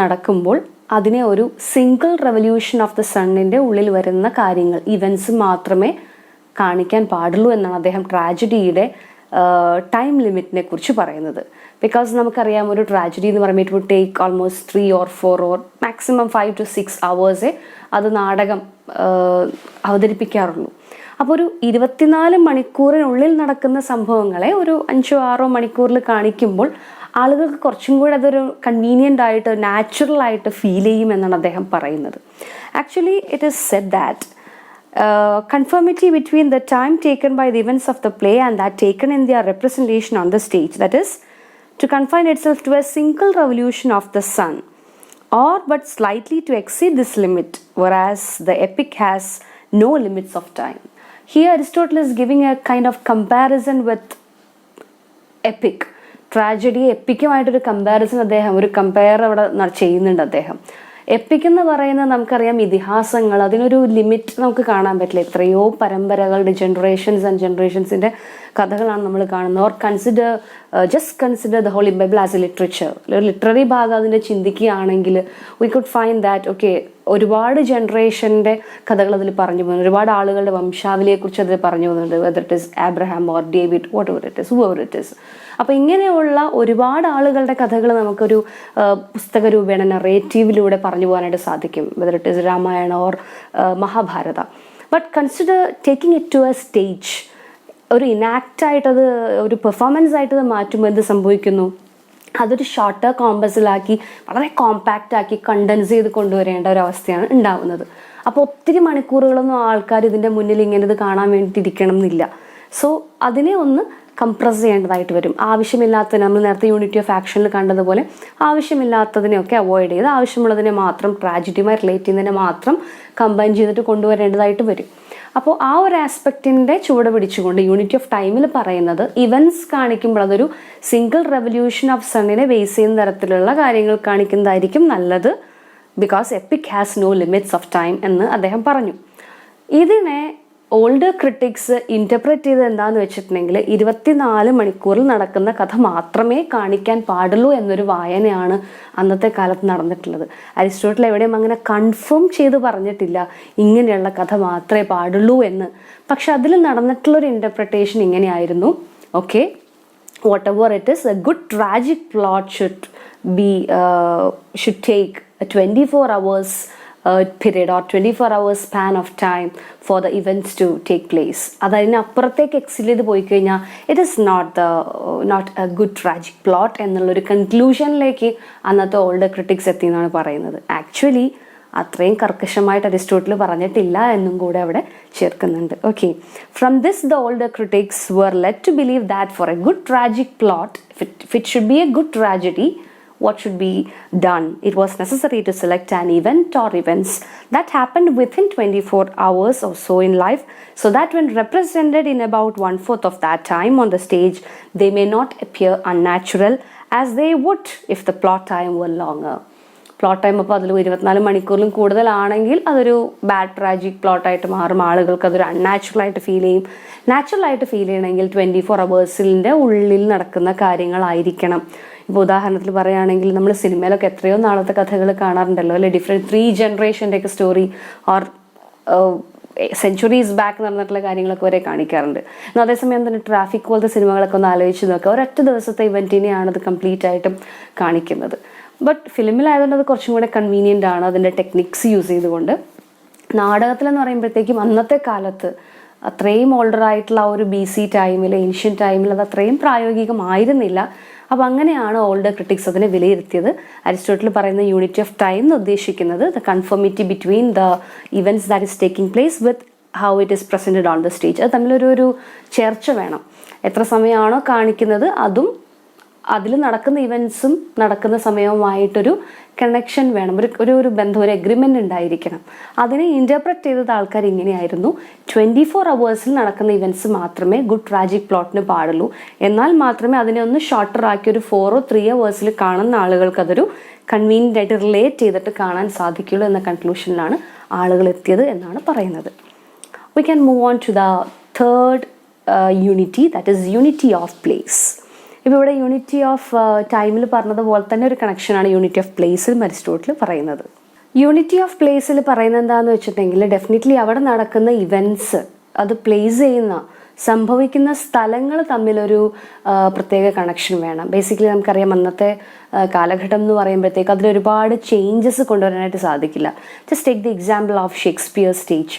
നടക്കുമ്പോൾ അതിനെ ഒരു സിംഗിൾ റെവല്യൂഷൻ ഓഫ് ദ സണ്ണിൻ്റെ ഉള്ളിൽ വരുന്ന കാര്യങ്ങൾ, ഇവൻസ് മാത്രമേ കാണിക്കാൻ പാടുള്ളൂ എന്നാണ് അദ്ദേഹം ട്രാജഡിയുടെ ടൈം ലിമിറ്റിനെ കുറിച്ച് പറയുന്നത്. ബിക്കോസ് നമുക്കറിയാം ഒരു ട്രാജഡി എന്ന് പറയുമ്പോൾ it would take almost 3 or 4 or maximum 5 to 6 hours അത് നാടകം അവതരിപ്പിക്കാറുള്ളൂ. അപ്പോൾ ഒരു 24 മണിക്കൂറിനുള്ളിൽ നടക്കുന്ന സംഭവങ്ങളെ ഒരു 5-6 മണിക്കൂറിൽ കാണിക്കുമ്പോൾ ആളുകൾക്ക് കുറച്ചും കൂടി അതൊരു കൺവീനിയൻ്റ് ആയിട്ട് നാച്ചുറൽ ആയിട്ട് ഫീൽ ചെയ്യുമെന്നാണ് അദ്ദേഹം പറയുന്നത്. Actually it is said that conformity between the time taken by the events of the play and that taken in their representation on the stage, that is, to confine itself to a single revolution of the sun, or but slightly to exceed this limit, whereas the epic has no limits of time. Here Aristotle is giving a kind of comparison with epic. Tragedy എപ്പിക്കുമായിട്ടൊരു കമ്പാരിസൺ അദ്ദേഹം ഒരു കമ്പയർ അവിടെ ചെയ്യുന്നുണ്ട് അദ്ദേഹം. എപ്പിക് എന്ന് പറയുന്നത് നമുക്കറിയാം ഇതിഹാസങ്ങൾ, അതിനൊരു ലിമിറ്റ് നമുക്ക് കാണാൻ പറ്റില്ല. എത്രയോ പരമ്പരകളുടെ ജനറേഷൻസ് ആൻഡ് ജനറേഷൻസിൻ്റെ കഥകളാണ് നമ്മൾ കാണുന്നത്. Or just consider the holy Bible as a literature. ഒരു ലിറ്റററി ഭാഗം അതിനെ ചിന്തിക്കുകയാണെങ്കിൽ we could find that okay, ഒരുപാട് ജനറേഷൻ്റെ കഥകൾ അതിൽ പറഞ്ഞു പോകുന്നു, ഒരുപാട് ആളുകളുടെ വംശാവലിയെക്കുറിച്ച് അതിൽ പറഞ്ഞു പോകുന്നുണ്ട്. Whether it is Abraham or David, what ever it is, whoever it is. അപ്പോൾ ഇങ്ങനെയുള്ള ഒരുപാട് ആളുകളുടെ കഥകൾ നമുക്കൊരു പുസ്തക രൂപേണ നറേറ്റീവിലൂടെ പറഞ്ഞു പോകാനായിട്ട് സാധിക്കും. Whether it is Ramayana or Mahabharata. But consider taking it to a stage, ഒരു ഇനാക്റ്റായിട്ടത് ഒരു പെർഫോമൻസ് ആയിട്ടത് മാറ്റുമ്പോൾ എന്ത് സംഭവിക്കുന്നു? അതൊരു ഷോർട്ടർ കോമ്പസിലാക്കി വളരെ കോമ്പാക്റ്റ് ആക്കി കണ്ടൻസ് ചെയ്ത് കൊണ്ടുവരേണ്ട ഒരു അവസ്ഥയാണ് ഉണ്ടാവുന്നത്. അപ്പോൾ ഒത്തിരി മണിക്കൂറുകളൊന്നും ആൾക്കാർ ഇതിൻ്റെ മുന്നിൽ ഇങ്ങനെ ഇത് കാണാൻ വേണ്ടിയിട്ടിരിക്കണം എന്നില്ല. സോ അതിനെ ഒന്ന് കംപ്രസ് ചെയ്യേണ്ടതായിട്ട് വരും. ആവശ്യമില്ലാത്തതിനെ നമ്മൾ നേരത്തെ യൂണിറ്റി ഓഫ് ആക്ഷനിൽ കണ്ടതുപോലെ ആവശ്യമില്ലാത്തതിനെയൊക്കെ അവോയ്ഡ് ചെയ്ത് ആവശ്യമുള്ളതിനെ മാത്രം, ട്രാജഡിയുമായി റിലേറ്റ് ചെയ്യുന്നതിനെ മാത്രം കമ്പൈൻ ചെയ്തിട്ട് കൊണ്ടുവരേണ്ടതായിട്ട് വരും. അപ്പോൾ ആ ഒരു ആസ്പെക്റ്റിൻ്റെ ചുവട് പിടിച്ചുകൊണ്ട് യൂണിറ്റി ഓഫ് ടൈമിൽ പറയുന്നത് ഇവൻസ് കാണിക്കുമ്പോൾ അതൊരു സിംഗിൾ റെവല്യൂഷൻ ഓഫ് സണ്ണിനെ ബേസ് ചെയ്യുന്ന തരത്തിലുള്ള കാര്യങ്ങൾ കാണിക്കുന്നതായിരിക്കും നല്ലത്. Because epic has no limits of time എന്ന് അദ്ദേഹം പറഞ്ഞു. ഇതിനെ ഓൾഡർ ക്രിട്ടിക്സ് ഇൻ്റർപ്രറ്റ് ചെയ്ത് എന്താണെന്ന് വെച്ചിട്ടുണ്ടെങ്കിൽ 24 മണിക്കൂറിൽ നടക്കുന്ന കഥ മാത്രമേ കാണിക്കാൻ പാടുള്ളൂ എന്നൊരു വായനയാണ് അന്നത്തെ കാലത്ത് നടന്നിട്ടുള്ളത്. അരിസ്റ്റോട്ടിൽ എവിടെയും അങ്ങനെ കൺഫേം ചെയ്ത് പറഞ്ഞിട്ടില്ല ഇങ്ങനെയുള്ള കഥ മാത്രമേ പാടുള്ളൂ എന്ന്. പക്ഷെ അതിൽ നടന്നിട്ടുള്ളൊരു ഇൻ്റർപ്രിട്ടേഷൻ ഇങ്ങനെയായിരുന്നു. Okay, what ever it is, A good tragic plot should take 24 hours period or 24 hours span of time for the events to take place. അതിനപ്പുറത്തേക്ക് എക്സിൽ ചെയ്ത് പോയി കഴിഞ്ഞാൽ it is not a good tragic plot എന്നുള്ളൊരു കൺക്ലൂഷനിലേക്ക് അന്നത്തെ ഓൾഡർ ക്രിട്ടിക്സ് എത്തി എന്നാണ് പറയുന്നത്. ആക്ച്വലി അത്രയും കർക്കശമായിട്ട് അരിസ്റ്റോട്ടിൽ പറഞ്ഞിട്ടില്ല എന്നും കൂടെ അവിടെ ചേർക്കുന്നുണ്ട്. Okay, from this the older critics were led to believe that for a good tragic plot, if it should be a good tragedy, what should be done? It was necessary to select an event or events that happened within 24 hours or so in life, so that when represented in about 1/4 of that time on the stage, they may not appear unnatural as they would if the plot time were longer. Plot time അപ്പോൾ അതിൽ 24 മണിക്കൂറിലും കൂടുതലാണെങ്കിൽ അതൊരു ബാഡ് ട്രാജിക് പ്ലോട്ടായിട്ട് മാറും. ആളുകൾക്ക് അതൊരു അൺനാച്ചുറലായിട്ട് ഫീൽ ചെയ്യും. നാച്ചുറലായിട്ട് ഫീൽ ചെയ്യണമെങ്കിൽ 24 hours ഉള്ളിൽ നടക്കുന്ന കാര്യങ്ങളായിരിക്കണം. ഇപ്പോൾ ഉദാഹരണത്തിൽ പറയുകയാണെങ്കിൽ നമ്മൾ സിനിമയിലൊക്കെ എത്രയോ നാളത്തെ കഥകൾ കാണാറുണ്ടല്ലോ അല്ലെ, ഡിഫറെൻറ്റ് 3 ജനറേഷൻ്റെയൊക്കെ സ്റ്റോറി ഓർ സെഞ്ച്വറീസ് ബാക്ക് നടന്നിട്ടുള്ള കാര്യങ്ങളൊക്കെ വരെ കാണിക്കാറുണ്ട്. എന്നാൽ അതേസമയം തന്നെ ട്രാഫിക് പോലത്തെ സിനിമകളൊക്കെ ഒന്ന് ആലോചിച്ച് നോക്കുക, ഒരൊറ്റ ദിവസത്തെ ഇവൻറ്റിനെയാണ് അത് കംപ്ലീറ്റ് ആയിട്ടും കാണിക്കുന്നത്. ബട്ട് ഫിലിമിലായതുകൊണ്ട് അത് കുറച്ചും കൂടെ കൺവീനിയൻ്റ് ആണ് അതിൻ്റെ ടെക്നിക്സ് യൂസ് ചെയ്തുകൊണ്ട്. നാടകത്തിലെന്ന് പറയുമ്പോഴത്തേക്കും അന്നത്തെ കാലത്ത് അത്രയും ഓൾഡർ ആയിട്ടുള്ള ആ ഒരു BC ടൈമിൽ, ഏൻഷ്യൻ ടൈമിൽ അത് അത്രയും പ്രായോഗികമായിരുന്നില്ല. അപ്പോൾ അങ്ങനെയാണ് ഓൾഡർ ക്രിട്ടിക്സ് അതിനെ വിലയിരുത്തിയത്. അരിസ്റ്റോട്ടിൽ പറയുന്ന യൂണിറ്റി ഓഫ് ടൈം എന്ന് ഉദ്ദേശിക്കുന്നത് the conformity between the events that is taking place with how it is presented on the stage. അത് തമ്മിലൊരു ചേർച്ച വേണം. എത്ര സമയമാണോ കാണിക്കുന്നത് അതും അതിൽ നടക്കുന്ന ഇവൻറ്റ്സും നടക്കുന്ന സമയവുമായിട്ടൊരു കണക്ഷൻ വേണം, ഒരു ബന്ധം, ഒരു എഗ്രിമെൻ്റ് ഉണ്ടായിരിക്കണം. അതിനെ ഇൻ്റർപ്രറ്റ് ചെയ്തത് ആൾക്കാർ ഇങ്ങനെയായിരുന്നു. 24 hours നടക്കുന്ന ഇവൻറ്റ്സ് മാത്രമേ ഗുഡ് ട്രാജിക് പ്ലോട്ടിന് പാടുള്ളൂ. എന്നാൽ മാത്രമേ അതിനെ ഒന്ന് ഷോർട്ടർ ആക്കി ഒരു 4 or 3 hours കാണുന്ന ആളുകൾക്ക് അതൊരു കൺവീനിയൻ്റ് ആയിട്ട് റിലേറ്റ് ചെയ്തിട്ട് കാണാൻ സാധിക്കുള്ളൂ എന്ന കൺക്ലൂഷനിലാണ് ആളുകൾ എത്തിയത് എന്നാണ് പറയുന്നത്. We can move on to the third unity, that is unity of place. ഇപ്പോൾ ഇവിടെ യൂണിറ്റി ഓഫ് ടൈമിൽ പറഞ്ഞതുപോലെ തന്നെ ഒരു കണക്ഷനാണ് യൂണിറ്റി ഓഫ് പ്ലേസിൽ അരിസ്റ്റോട്ടിൽ പറയുന്നത്. യൂണിറ്റി ഓഫ് പ്ലേസിൽ പറയുന്നത് എന്താണെന്ന് വെച്ചിട്ടുണ്ടെങ്കിൽ ഡെഫിനറ്റ്ലി അവിടെ നടക്കുന്ന ഇവൻറ്റ്സ്, അത് പ്ലേസ് ചെയ്യുന്ന സംഭവിക്കുന്ന സ്ഥലങ്ങൾ തമ്മിലൊരു പ്രത്യേക കണക്ഷൻ വേണം. ബേസിക്കലി നമുക്കറിയാം അന്നത്തെ കാലഘട്ടം എന്ന് പറയുമ്പോഴത്തേക്ക് അതിലൊരുപാട് ചേഞ്ചസ് കൊണ്ടുവരാനായിട്ട് സാധിക്കില്ല. Just take the example of Shakespeare stage.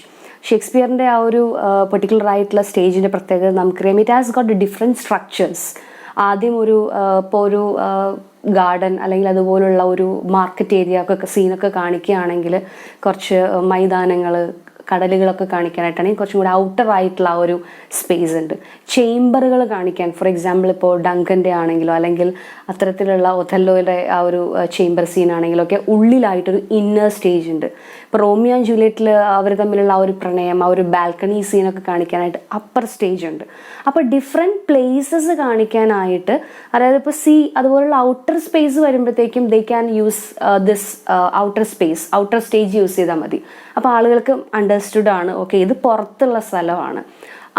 ഷേക്സ്പിയറിൻ്റെ ആ ഒരു പെർട്ടിക്കുലർ ആയിട്ടുള്ള സ്റ്റേജിൻ്റെ പ്രത്യേകത നമുക്കറിയാം. It has got different structures. ആദ്യം ഇപ്പോൾ ഒരു ഗാർഡൻ അല്ലെങ്കിൽ അതുപോലുള്ള ഒരു മാർക്കറ്റ് ഏരിയ ഒക്കെ സീനൊക്കെ കാണിക്കുകയാണെങ്കിൽ കുറച്ച് മൈതാനങ്ങൾ, കടലുകളൊക്കെ കാണിക്കാനായിട്ടാണെങ്കിൽ കുറച്ചും കൂടി ഔട്ടർ ആയിട്ടുള്ള ആ ഒരു സ്പേസ് ഉണ്ട്. ചേംബറുകൾ കാണിക്കാൻ, ഫോർ എക്സാമ്പിൾ ഇപ്പോൾ ഡങ്കൻ്റെ ആണെങ്കിലോ അല്ലെങ്കിൽ അത്തരത്തിലുള്ള ഒഥല്ലോയുടെ ആ ഒരു ചേംബർ സീൻ ആണെങ്കിലോ ഒക്കെ ഉള്ളിലായിട്ടൊരു ഇന്നർ സ്റ്റേജ് ഉണ്ട്. ഇപ്പോൾ റോമിയോ ആൻഡ് ജൂലിയറ്റിൽ അവർ തമ്മിലുള്ള ആ ഒരു പ്രണയം, ആ ഒരു ബാൽക്കണി സീനൊക്കെ കാണിക്കാനായിട്ട് അപ്പർ സ്റ്റേജ് ഉണ്ട്. അപ്പോൾ ഡിഫറെൻറ്റ് പ്ലേസസ് കാണിക്കാനായിട്ട്, അതായത് ഇപ്പോൾ അതുപോലുള്ള ഔട്ടർ സ്പേസ് വരുമ്പോഴത്തേക്കും they can use this outer stage use ചെയ്താൽ മതി. അപ്പോൾ ആളുകൾക്ക് അണ്ടർസ്റ്റുഡ് ആണ്, ഓക്കെ ഇത് പുറത്തുള്ള സ്ഥലമാണ്.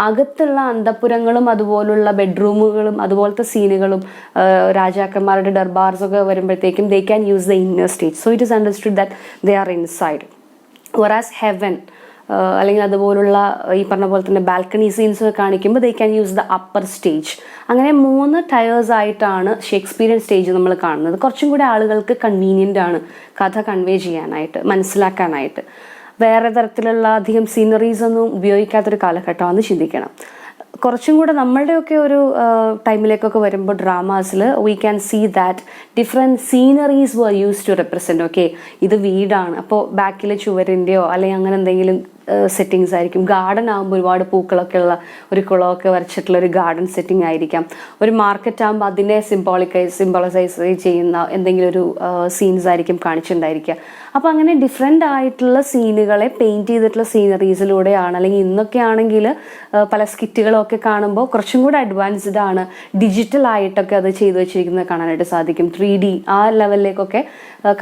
അകത്തുള്ള അന്തഃപുരങ്ങളും അതുപോലുള്ള ബെഡ്റൂമുകളും അതുപോലത്തെ സീനുകളും രാജാക്കന്മാരുടെ ദർബാർസൊക്കെ വരുമ്പോഴത്തേക്കും they can use the inner stage. So it is understood that they are inside. Whereas heaven അല്ലെങ്കിൽ അതുപോലുള്ള ഈ പറഞ്ഞ പോലെ തന്നെ ബാൽക്കണി സീൻസ് കാണിക്കുമ്പോൾ they can use the upper stage. അങ്ങനെ 3 ടയേഴ്സ് ആയിട്ടാണ് ഷേക്സ്പിയറിയൻ സ്റ്റേജ് നമ്മൾ കാണുന്നത്. കുറച്ചും കൂടി ആളുകൾക്ക് കൺവീനിയൻ്റ് ആണ് കഥ കൺവേ ചെയ്യാനായിട്ട്, മനസ്സിലാക്കാനായിട്ട്. വേറെ തരത്തിലുള്ള അധികം സീനറീസ് ഒന്നും ഉപയോഗിക്കാത്തൊരു കാലഘട്ടമാണെന്ന് ചിന്തിക്കണം. കുറച്ചും കൂടെ നമ്മളുടെയൊക്കെ ഒരു ടൈമിലേക്കൊക്കെ വരുമ്പോൾ ഡ്രാമാസിൽ we can see that different sceneries were used to represent. Okay ഇത് വീടാണ്, അപ്പോൾ ബാക്കിൽ ചുവരിൻ്റെയോ അല്ലെങ്കിൽ അങ്ങനെ എന്തെങ്കിലും സെറ്റിങ്സ് ആയിരിക്കും. ഗാർഡൻ ആകുമ്പോൾ ഒരുപാട് പൂക്കളൊക്കെ ഉള്ള ഒരു കുളമൊക്കെ വരച്ചിട്ടുള്ള ഒരു ഗാർഡൻ സെറ്റിംഗ് ആയിരിക്കാം. ഒരു മാർക്കറ്റ് ആകുമ്പോൾ അതിനെ സിംബോളൈസ് ചെയ്യുന്ന എന്തെങ്കിലും ഒരു സീൻസ് ആയിരിക്കും കാണിച്ചിട്ടുണ്ടായിരിക്കുക. അപ്പോൾ അങ്ങനെ ഡിഫറെൻ്റ് ആയിട്ടുള്ള സീനുകളെ പെയിൻറ്റ് ചെയ്തിട്ടുള്ള സീനറീസിലൂടെയാണ്, അല്ലെങ്കിൽ ഇന്നൊക്കെ ആണെങ്കിൽ പല സ്കിറ്റുകളൊക്കെ കാണുമ്പോൾ കുറച്ചും കൂടെ അഡ്വാൻസ്ഡ് ആണ്, ഡിജിറ്റലായിട്ടൊക്കെ അത് ചെയ്തു വെച്ചിരിക്കുന്നത് കാണാനായിട്ട് സാധിക്കും. 3D ആ ലെവലിലേക്കൊക്കെ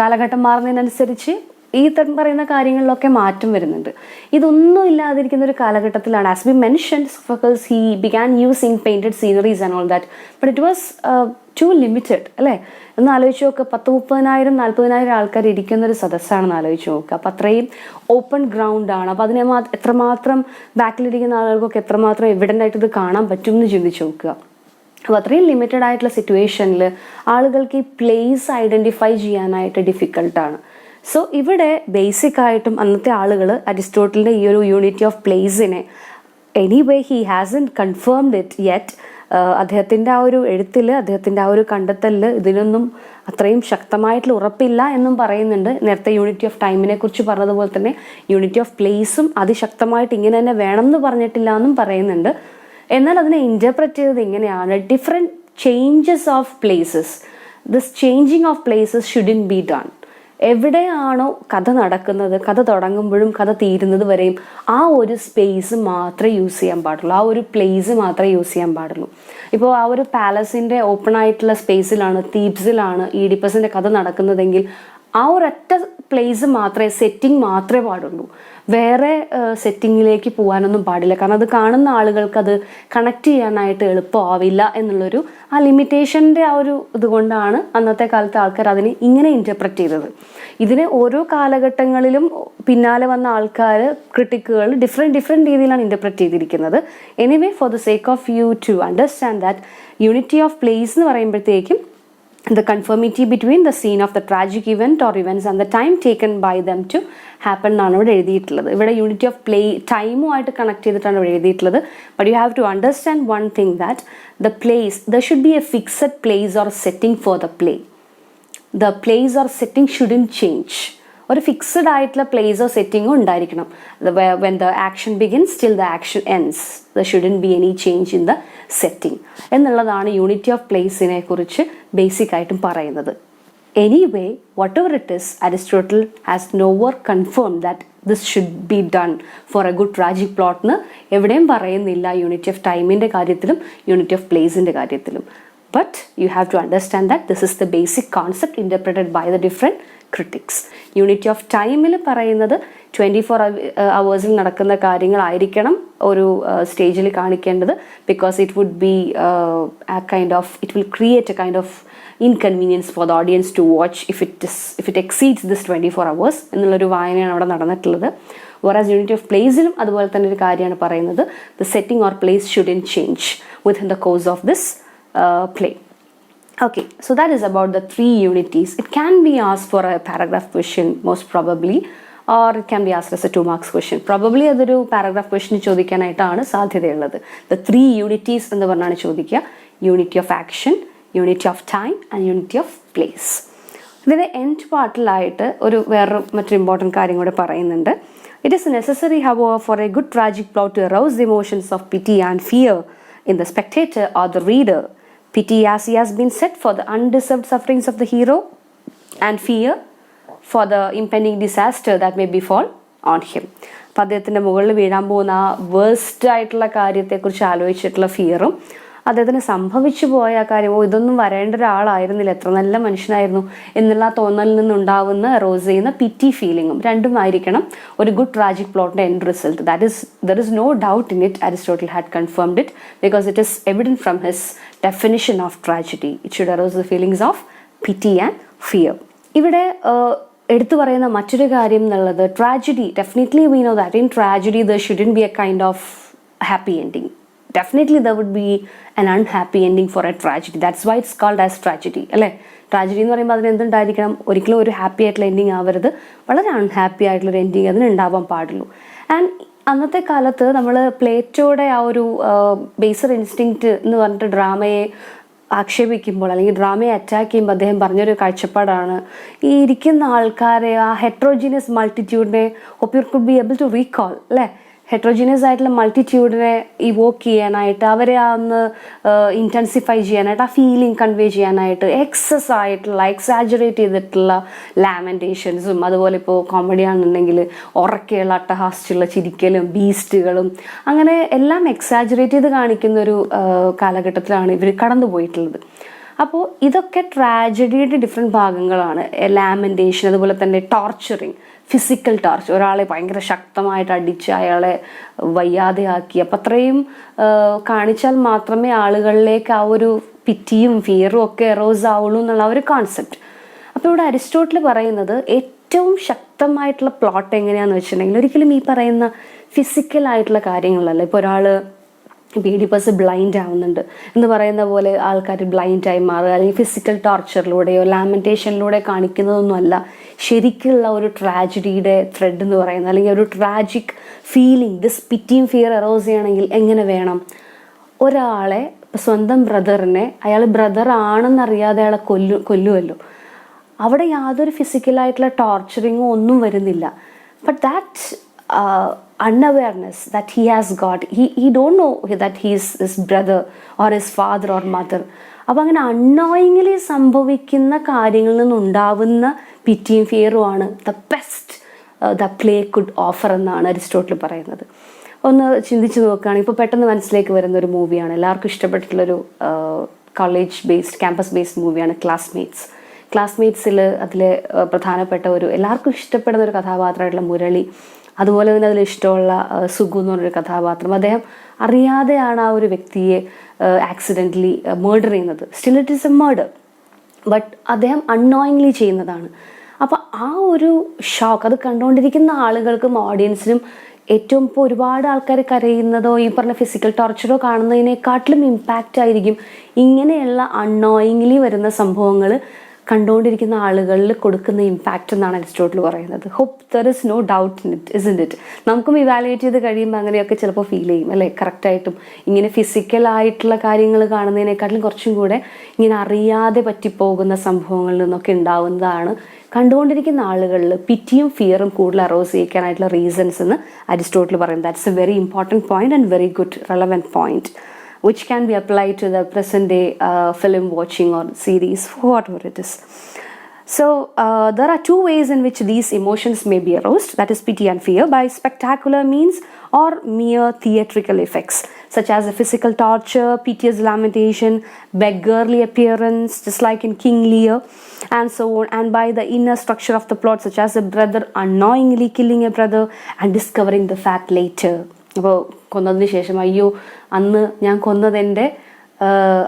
കാലഘട്ടം മാറുന്നതിനനുസരിച്ച് ഈ പറയുന്ന കാര്യങ്ങളിലൊക്കെ മാറ്റം വരുന്നുണ്ട്. ഇതൊന്നും ഇല്ലാതിരിക്കുന്ന ഒരു കാലഘട്ടത്തിലാണ്, as we mentioned, Sophocles he began using painted sceneries and all that, but it was too limited. അല്ലേ? ഒന്ന് ആലോചിച്ച് നോക്കുക, 30,000-40,000 ആൾക്കാർ ഇരിക്കുന്നൊരു സദസ്സാണെന്ന് ആലോചിച്ച് നോക്കുക. അപ്പോൾ അത്രയും ഓപ്പൺ ഗ്രൗണ്ട് ആണ്. അപ്പോൾ അതിനെ എത്രമാത്രം ബാക്കിലിരിക്കുന്ന ആളുകൾക്കൊക്കെ എത്രമാത്രം എവിഡൻ്റ് ആയിട്ട് ഇത് കാണാൻ പറ്റും എന്ന് ചിന്തിച്ച് നോക്കുക. അപ്പോൾ അത്രയും ലിമിറ്റഡ് ആയിട്ടുള്ള സിറ്റുവേഷനിൽ ആളുകൾക്ക് ഈ പ്ലേസ് ഐഡൻറ്റിഫൈ ചെയ്യാനായിട്ട് ഡിഫിക്കൽട്ടാണ്. സോ ഇവിടെ ബേസിക് ആയിട്ടും അന്നത്തെ ആളുകൾ അരിസ്റ്റോട്ടലിൻ്റെ ഈ ഒരു യൂണിറ്റി ഓഫ് പ്ലേസിനെ anyway he hasn't confirmed it yet. അദ്ദേഹത്തിൻ്റെ ആ ഒരു എഴുത്തിൽ, അദ്ദേഹത്തിൻ്റെ ആ ഒരു കണ്ടെത്തലിൽ ഇതിനൊന്നും അത്രയും ശക്തമായിട്ടുള്ള ഉറപ്പില്ല എന്നും പറയുന്നുണ്ട്. നേരത്തെ യൂണിറ്റി ഓഫ് ടൈമിനെ കുറിച്ച് പറഞ്ഞതുപോലെ തന്നെ യൂണിറ്റി ഓഫ് പ്ലേസും അതിശക്തമായിട്ട് ഇങ്ങനെ തന്നെ വേണം എന്ന് പറഞ്ഞിട്ടില്ല എന്നും പറയുന്നുണ്ട്. എന്നാൽ അതിനെ ഇൻ്റർപ്രറ്റ് ചെയ്തത് ഇങ്ങനെയാണ്: different changes of places, this changing of places shouldn't be done. എവിടെയാണോ കഥ നടക്കുന്നത്, കഥ തുടങ്ങുമ്പോഴും കഥ തീരുന്നത് വരെയും ആ ഒരു സ്പേസ് മാത്രമേ യൂസ് ചെയ്യാൻ പാടുള്ളൂ, ആ ഒരു പ്ലേസ് മാത്രമേ യൂസ് ചെയ്യാൻ പാടുള്ളൂ. ഇപ്പോൾ ആ ഒരു പാലസിൻ്റെ ഓപ്പൺ ആയിട്ടുള്ള സ്പേസിലാണ്, തീബ്സിലാണ് ഈഡിപ്പസിൻ്റെ കഥ നടക്കുന്നതെങ്കിൽ ആ ഒരൊറ്റ പ്ലേസ് മാത്രമേ, സെറ്റിംഗ് മാത്രമേ പാടുള്ളൂ. വേറെ സെറ്റിങ്ങിലേക്ക് പോകാനൊന്നും പാടില്ല. കാരണം അത് കാണുന്ന ആളുകൾക്ക് അത് കണക്ട് ചെയ്യാനായിട്ട് എളുപ്പമാവില്ല എന്നുള്ളൊരു ആ ലിമിറ്റേഷൻ്റെ ആ ഒരു ഇതുകൊണ്ടാണ് അന്നത്തെ കാലത്തെ ആൾക്കാർ അതിനെ ഇങ്ങനെ ഇൻ്റർപ്രറ്റ് ചെയ്തത്. ഇതിനെ ഓരോ കാലഘട്ടങ്ങളിലും പിന്നാലെ വന്ന ആൾക്കാർ, ക്രിട്ടിക്കുകൾ ഡിഫറെൻറ്റ് രീതിയിലാണ് ഇൻ്റർപ്രറ്റ് ചെയ്തിരിക്കുന്നത്. Anyway, for the sake of you to understand that unity of place എന്ന് പറയുമ്പോഴത്തേക്കും the conformity between the scene of the tragic event or events and the time taken by them to happen എന്നാണ് ഇവിടെ എഴുതിയിട്ടുള്ളത്. ഇവിടെ യൂണിറ്റി ഓഫ് പ്ലേ ടൈമുമായിട്ട് കണക്ട് ചെയ്തിട്ടാണ് ഇവിടെ എഴുതിയിട്ടുള്ളത്. But you have to understand one thing that the place there should be a fixed place or setting for the play. The place or setting shouldn't change. ഒരു ഫിക്സഡ് ആയിട്ടുള്ള പ്ലേസോ സെറ്റിങ്ങോ ഉണ്ടായിരിക്കണം. When the action begins till the action ends there shouldn't be any change in the setting എന്നുള്ളതാണ് യൂണിറ്റി ഓഫ് പ്ലേസിനെ കുറിച്ച് ബേസിക് ആയിട്ടും പറയുന്നത്. Anyway what ever it is, Aristotle has nowhere confirm that this should be done for A good tragic plot എന്ന് എവിടെയും പറയുന്നില്ല, യൂണിറ്റി ഓഫ് ടൈമിൻ്റെ കാര്യത്തിലും യൂണിറ്റി ഓഫ് പ്ലേസിൻ്റെ കാര്യത്തിലും. But you have to understand that this is the basic concept interpreted by the different critics. Unity of time-il പറയുന്നത് 24 hours നടക്കുന്ന കാര്യങ്ങളായിരിക്കണം ഒരു സ്റ്റേജിൽ കാണിക്കേണ്ടത്. Because it would be a kind of, it will create a kind of inconvenience for the audience to watch if it exceeds this 24 hours എന്നുള്ളൊരു വായനയാണ് അവിടെ നടന്നിട്ടുള്ളത്. Whereas unity of place-ലും അതുപോലെ തന്നെ ഒരു കാര്യമാണ് പറയുന്നത്, the setting or place shouldn't change within the course of this play. Okay, so that is about the three unities. It can be asked for a paragraph question most probably, or it can be asked as a 2 marks question. Probably അതൊരു പാരഗ്രാഫ് ക്വസ്റ്റ്യൻ ചോദിക്കാനായിട്ടാണ് സാധ്യതയുള്ളത്. The three unities എന്ന് പറഞ്ഞാണ് ചോദിക്കുക. Unity of action, unity of time and unity of place. ഇതിൻ്റെ എൻഡ് പാർട്ടിലായിട്ട് മറ്റൊരു ഇമ്പോർട്ടൻറ്റ് കാര്യം കൂടെ പറയുന്നുണ്ട്. It is necessary, however, for a good tragic plot to arouse the emotions of pity and fear in the spectator or the reader. Pity, as he has been said, for the undeserved sufferings of the hero, and fear for the impending disaster that may befall on him. അപ്പോൾ അദ്ദേഹത്തിൻ്റെ മുകളിൽ വീഴാൻ പോകുന്ന ആ വേഴ്സ്റ്റ് ആയിട്ടുള്ള കാര്യത്തെക്കുറിച്ച് ആലോചിച്ചിട്ടുള്ള ഫിയറും അദ്ദേഹത്തിന് സംഭവിച്ചു പോയ ആ കാര്യമോ ഇതൊന്നും വരേണ്ട ഒരാളായിരുന്നില്ല, എത്ര നല്ല മനുഷ്യനായിരുന്നു എന്നുള്ള തോന്നലിൽ നിന്നുണ്ടാവുന്ന റോസ് ചെയ്യുന്ന പിറ്റി ഫീലിങ്ങും രണ്ടുമായിരിക്കണം ഒരു ഗുഡ് ട്രാജിക് പ്ലോട്ടിൻ്റെ end result. There is no doubt in it. Aristotle had confirmed it because it is evident from his definition of tragedy. It should arouse the feelings of pity and fear. ഇവിടെ എടുത്തു പറയുന്ന മറ്റൊരു കാര്യം എന്നുള്ളത്, tragedy, definitely we know that in tragedy there shouldn't be a kind of happy ending. Definitely there would be an unhappy ending for a tragedy. That's why it's called as tragedy. അല്ലേ? ട്രാജഡി എന്ന് പറയുമ്പോൾ അതിന് എന്തുണ്ടായിരിക്കണം? ഒരിക്കലും ഒരു ഹാപ്പി ആയിട്ടുള്ള എൻഡിങ് ആവരുത്, വളരെ അൺഹാപ്പി ആയിട്ടുള്ളൊരു എൻഡിങ് അതിന് ഉണ്ടാവാൻ പാടുള്ളൂ. ആൻഡ് അന്നത്തെ കാലത്ത് നമ്മൾ പ്ലേറ്റോയുടെ ആ ഒരു ബേസർ ഇൻസ്റ്റിങ്ക്റ്റ് എന്ന് പറഞ്ഞിട്ട് ഡ്രാമയെ ആക്ഷേപിക്കുമ്പോൾ അല്ലെങ്കിൽ ഡ്രാമയെ അറ്റാക്ക് ചെയ്യുമ്പോൾ അദ്ദേഹം പറഞ്ഞൊരു കാഴ്ചപ്പാടാണ്, ഈ ഇരിക്കുന്ന ആൾക്കാരെ, ആ ഹെട്രോജീനിയസ് മൾട്ടിറ്റ്യൂഡിനെ, hope you could be able to recall അല്ലേ, ഹെട്രോജീനിയസ് ആയിട്ടുള്ള മൾട്ടിറ്റ്യൂഡിനെ ഇവോക്ക് ചെയ്യാനായിട്ട്, അവരെ ഒന്ന് ഇൻറ്റൻസിഫൈ ചെയ്യാനായിട്ട്, ആ ഫീലിംഗ് കൺവേ ചെയ്യാനായിട്ട് എക്സസ് ആയിട്ടുള്ള എക്സാജറേറ്റ് ചെയ്തിട്ടുള്ള ലാമെൻറ്റേഷൻസും, അതുപോലെ ഇപ്പോൾ കോമഡി ആണെന്നുണ്ടെങ്കിൽ ഉറക്കെയുള്ള അട്ടഹാസിച്ചുള്ള ചിരിക്കലും ബീസ്റ്റുകളും അങ്ങനെ എല്ലാം എക്സാജറേറ്റ് ചെയ്ത് കാണിക്കുന്നൊരു കാലഘട്ടത്തിലാണ് ഇവർ കടന്നു പോയിട്ടുള്ളത്. അപ്പോൾ ഇതൊക്കെ ട്രാജഡിയുടെ ഡിഫറെൻറ്റ് ഭാഗങ്ങളാണ്. ലാമെൻറ്റേഷൻ, അതുപോലെ തന്നെ ടോർച്ചറിങ്, ഫിസിക്കൽ ടോർച്ചർ, ഒരാളെ ഭയങ്കര ശക്തമായിട്ട് അടിച്ച് അയാളെ വയ്യാതെയാക്കി. അപ്പം അത്രയും കാണിച്ചാൽ മാത്രമേ ആളുകളിലേക്ക് ആ ഒരു പിറ്റിയും ഫിയറും ഒക്കെ എറോസ് ആവുള്ളൂ എന്നുള്ള ഒരു കോൺസെപ്റ്റ്. അപ്പോൾ ഇവിടെ അരിസ്റ്റോട്ടിൽ പറയുന്നത് ഏറ്റവും ശക്തമായിട്ടുള്ള പ്ലോട്ട് എങ്ങനെയാണെന്ന് വെച്ചിട്ടുണ്ടെങ്കിൽ ഒരിക്കലും ഈ പറയുന്ന ഫിസിക്കലായിട്ടുള്ള കാര്യങ്ങളല്ല. ഇപ്പോൾ ഒരാൾ ബീഡിപ്പസ് ബ്ലൈൻഡ് ആവുന്നുണ്ട് എന്ന് പറയുന്ന പോലെ ആൾക്കാർ ബ്ലൈൻഡായി മാറുക, അല്ലെങ്കിൽ ഫിസിക്കൽ ടോർച്ചറിലൂടെയോ ലാമെൻറ്റേഷനിലൂടെ കാണിക്കുന്നതൊന്നുമല്ല ശരിക്കുള്ള ഒരു ട്രാജഡിയുടെ ത്രെഡ് എന്ന് പറയുന്നത്. അല്ലെങ്കിൽ ഒരു ട്രാജിക് ഫീലിംഗ്, ദിസ് പിറ്റിയും ഫിയർ എറോസ് ചെയ്യണമെങ്കിൽ എങ്ങനെ വേണം? ഒരാളെ, സ്വന്തം ബ്രദറിനെ, അയാൾ ബ്രദർ ആണെന്നറിയാതെ അയാളെ കൊല്ലുമല്ലോ, അവിടെ യാതൊരു ഫിസിക്കലായിട്ടുള്ള ടോർച്ചറിങ്ങോ ഒന്നും വരുന്നില്ല. But that unawareness that he has got, he don't know that he is his brother or his father or mother. അപ്പം അങ്ങനെ അൺനോയിങ്ങിലി സംഭവിക്കുന്ന കാര്യങ്ങളിൽ നിന്നുണ്ടാവുന്ന പിറ്റിയും ഫിയറും ആണ് the best the play could offer എന്നാണ് അരിസ്റ്റോട്ടിൽ പറയുന്നത്. ഒന്ന് ചിന്തിച്ച് നോക്കുകയാണെങ്കിൽ ഇപ്പോൾ പെട്ടെന്ന് മനസ്സിലേക്ക് വരുന്ന ഒരു മൂവിയാണ്, എല്ലാവർക്കും ഇഷ്ടപ്പെട്ടിട്ടുള്ളൊരു കോളേജ് ബേസ്ഡ്, ക്യാമ്പസ് ബേസ്ഡ് മൂവിയാണ് ക്ലാസ്മേറ്റ്സിൽ അതിലെ പ്രധാനപ്പെട്ട ഒരു എല്ലാവർക്കും ഇഷ്ടപ്പെടുന്ന ഒരു കഥാപാത്രമായിട്ടുള്ള മുരളി, അതുപോലെ തന്നെ അതിൽ ഇഷ്ടമുള്ള സുഗു എന്ന് പറഞ്ഞൊരു കഥാപാത്രം, അദ്ദേഹം അറിയാതെയാണ് ആ ഒരു വ്യക്തിയെ ആക്സിഡൻ്റലി മർഡർ ചെയ്യുന്നത്. Still it is A murder, but അദ്ദേഹം അൺനോയിങ്ലി ചെയ്യുന്നതാണ്. അപ്പോൾ ആ ഒരു ഷോക്ക് അത് കണ്ടുകൊണ്ടിരിക്കുന്ന ആളുകൾക്കും ഓഡിയൻസിനും ഏറ്റവും ഇപ്പോൾ ഒരുപാട് ആൾക്കാർ കരയുന്നതോ ഈ പറഞ്ഞ ഫിസിക്കൽ ടോർച്ചറോ കാണുന്നതിനേക്കാട്ടിലും ഇമ്പാക്റ്റ് ആയിരിക്കും ഇങ്ങനെയുള്ള അൺനോയിങ്ലി വരുന്ന സംഭവങ്ങൾ കണ്ടുകൊണ്ടിരിക്കുന്ന ആളുകളിൽ കൊടുക്കുന്ന ഇമ്പാക്റ്റ് എന്നാണ് അരിസ്റ്റോട്ടിൽ പറയുന്നത്. Hope there is no doubt in it, isn't it? നമുക്കും ഇവാലുവേറ്റ് ചെയ്ത് കഴിയുമ്പോൾ അങ്ങനെയൊക്കെ ചിലപ്പോൾ ഫീൽ ചെയ്യും അല്ലേ, കറക്റ്റായിട്ടും ഇങ്ങനെ ഫിസിക്കലായിട്ടുള്ള കാര്യങ്ങൾ കാണുന്നതിനേക്കാട്ടിലും കുറച്ചും കൂടെ ഇങ്ങനെ അറിയാതെ പറ്റിപ്പോകുന്ന സംഭവങ്ങളിൽ നിന്നൊക്കെ ഉണ്ടാവുന്നതാണ് കണ്ടുകൊണ്ടിരിക്കുന്ന ആളുകളിൽ പിറ്റിയും ഫിയറും കൂടുതൽ അറോസ് ചെയ്യിക്കാനായിട്ടുള്ള റീസൺസ് എന്ന് അരിസ്റ്റോട്ടിൽ പറയും. That's A very important point and very good relevant point which can be applied to the present day film watching or series, whatever it is. So there are two ways in which these emotions may be aroused, that is pity and fear, by spectacular means or mere theatrical effects, such as a physical torture, piteous lamentation, beggarly appearance, just like in King Lear, and so on, and by the inner structure of the plot, such as a brother unknowingly killing a brother and discovering the fact later. അപ്പോൾ കൊന്നതിന് ശേഷം അയ്യോ അന്ന് ഞാൻ കൊന്നത് എൻ്റെ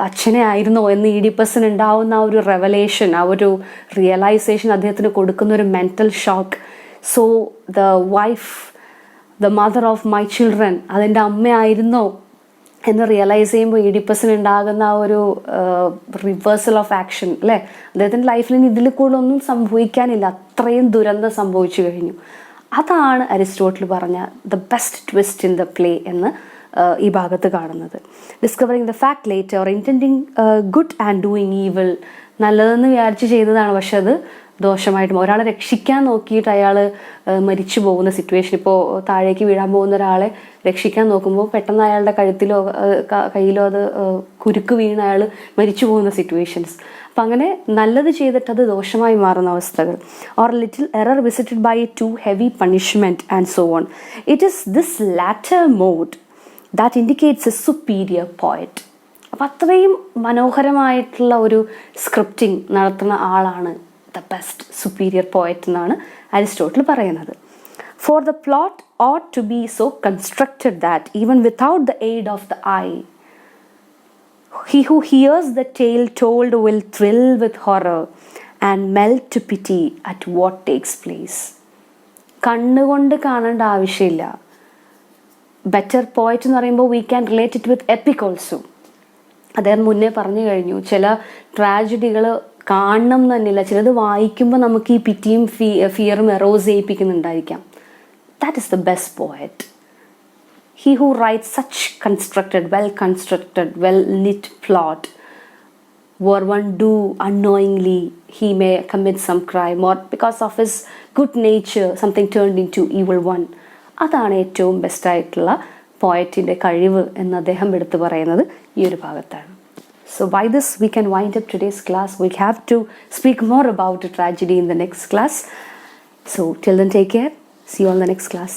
അച്ഛനെ ആയിരുന്നോ എന്ന് ഈഡിപ്പസിന് ഉണ്ടാവുന്ന ആ ഒരു റെവലേഷൻ, ആ ഒരു റിയലൈസേഷൻ അദ്ദേഹത്തിന് കൊടുക്കുന്ന ഒരു mental shock. So the wife, the mother of my children, അതെൻ്റെ അമ്മയായിരുന്നോ എന്ന് റിയലൈസ് ചെയ്യുമ്പോൾ ഈഡിപ്പസിന് ഉണ്ടാകുന്ന ആ ഒരു റിവേഴ്സൽ ഓഫ് ആക്ഷൻ അല്ലേ, അദ്ദേഹത്തിൻ്റെ ലൈഫിൽ ഇനി ഇതിൽ കൂടുതൽ ഒന്നും സംഭവിക്കാനില്ല, അത്രയും ദുരന്തം സംഭവിച്ചു കഴിഞ്ഞു. അതാണ് അരിസ്റ്റോട്ടിൽ പറഞ്ഞ the best twist in the play എന്ന് ഈ ഭാഗത്ത് കാണുന്നത്. Discovering the fact later or intending good and doing evil, നല്ലതെന്ന് വിചാരിച്ച് ചെയ്തതാണ് പക്ഷെ അത് ദോഷമായിട്ടും, ഒരാളെ രക്ഷിക്കാൻ നോക്കിയിട്ട് അയാൾ മരിച്ചു പോകുന്ന സിറ്റുവേഷൻ, ഇപ്പോൾ താഴേക്ക് വീഴാൻ പോകുന്ന ഒരാളെ രക്ഷിക്കാൻ നോക്കുമ്പോൾ പെട്ടെന്ന് അയാളുടെ കഴുത്തിലോ കയ്യിലോ അത് കുരുക്ക് വീണ് അയാൾ മരിച്ചു പോകുന്ന സിറ്റുവേഷൻസ്. അപ്പം അങ്ങനെ നല്ലത് ചെയ്തിട്ട് അത് ദോഷമായി മാറുന്ന അവസ്ഥകൾ. Or little error visited by a too heavy punishment and so on. It is this latter mode that indicates a superior poet. അപ്പം അത്രയും മനോഹരമായിട്ടുള്ള ഒരു സ്ക്രിപ്റ്റിംഗ് നടത്തുന്ന ആളാണ് ദ ബെസ്റ്റ് സുപ്പീരിയർ പോയറ്റ് എന്നാണ് അരിസ്റ്റോട്ടിൽ പറയുന്നത്. For the plot ought to be so constructed that even without the aid of the eye, he who hears the tale told will thrill with horror and melt to pity at what takes place. കണ്ണുകൊണ്ട് കാണേണ്ട ആവശ്യമില്ല. ബെറ്റർ പോയറ്റ് എന്ന് പറയുമ്പോൾ we can relate it with EPIC also. അദ്ദേഹം മുന്നേ പറഞ്ഞു കഴിഞ്ഞു, ചില ട്രാജഡികൾ കാണണം തന്നെയില്ല, ചിലത് വായിക്കുമ്പോൾ നമുക്ക് ഈ പിറ്റിയും ഫിയറും Eros ചെയ്യിപ്പിക്കുന്നുണ്ടായിരിക്കാം. That is the best poet. He who writes such constructed, well lit plot, where one do unknowingly he may commit some crime, or because of his good nature something turned into evil one. അതാണ് ഏറ്റവും ബെസ്റ്റായിട്ടുള്ള പോയറ്റിൻ്റെ കഴിവ് എന്ന് അദ്ദേഹം എടുത്തു പറയുന്നത് ഈ ഒരു ഭാഗത്താണ്. So by this we can wind up today's class. We have to speak more about a tragedy in the next class. So till then, take care. See you on the next class.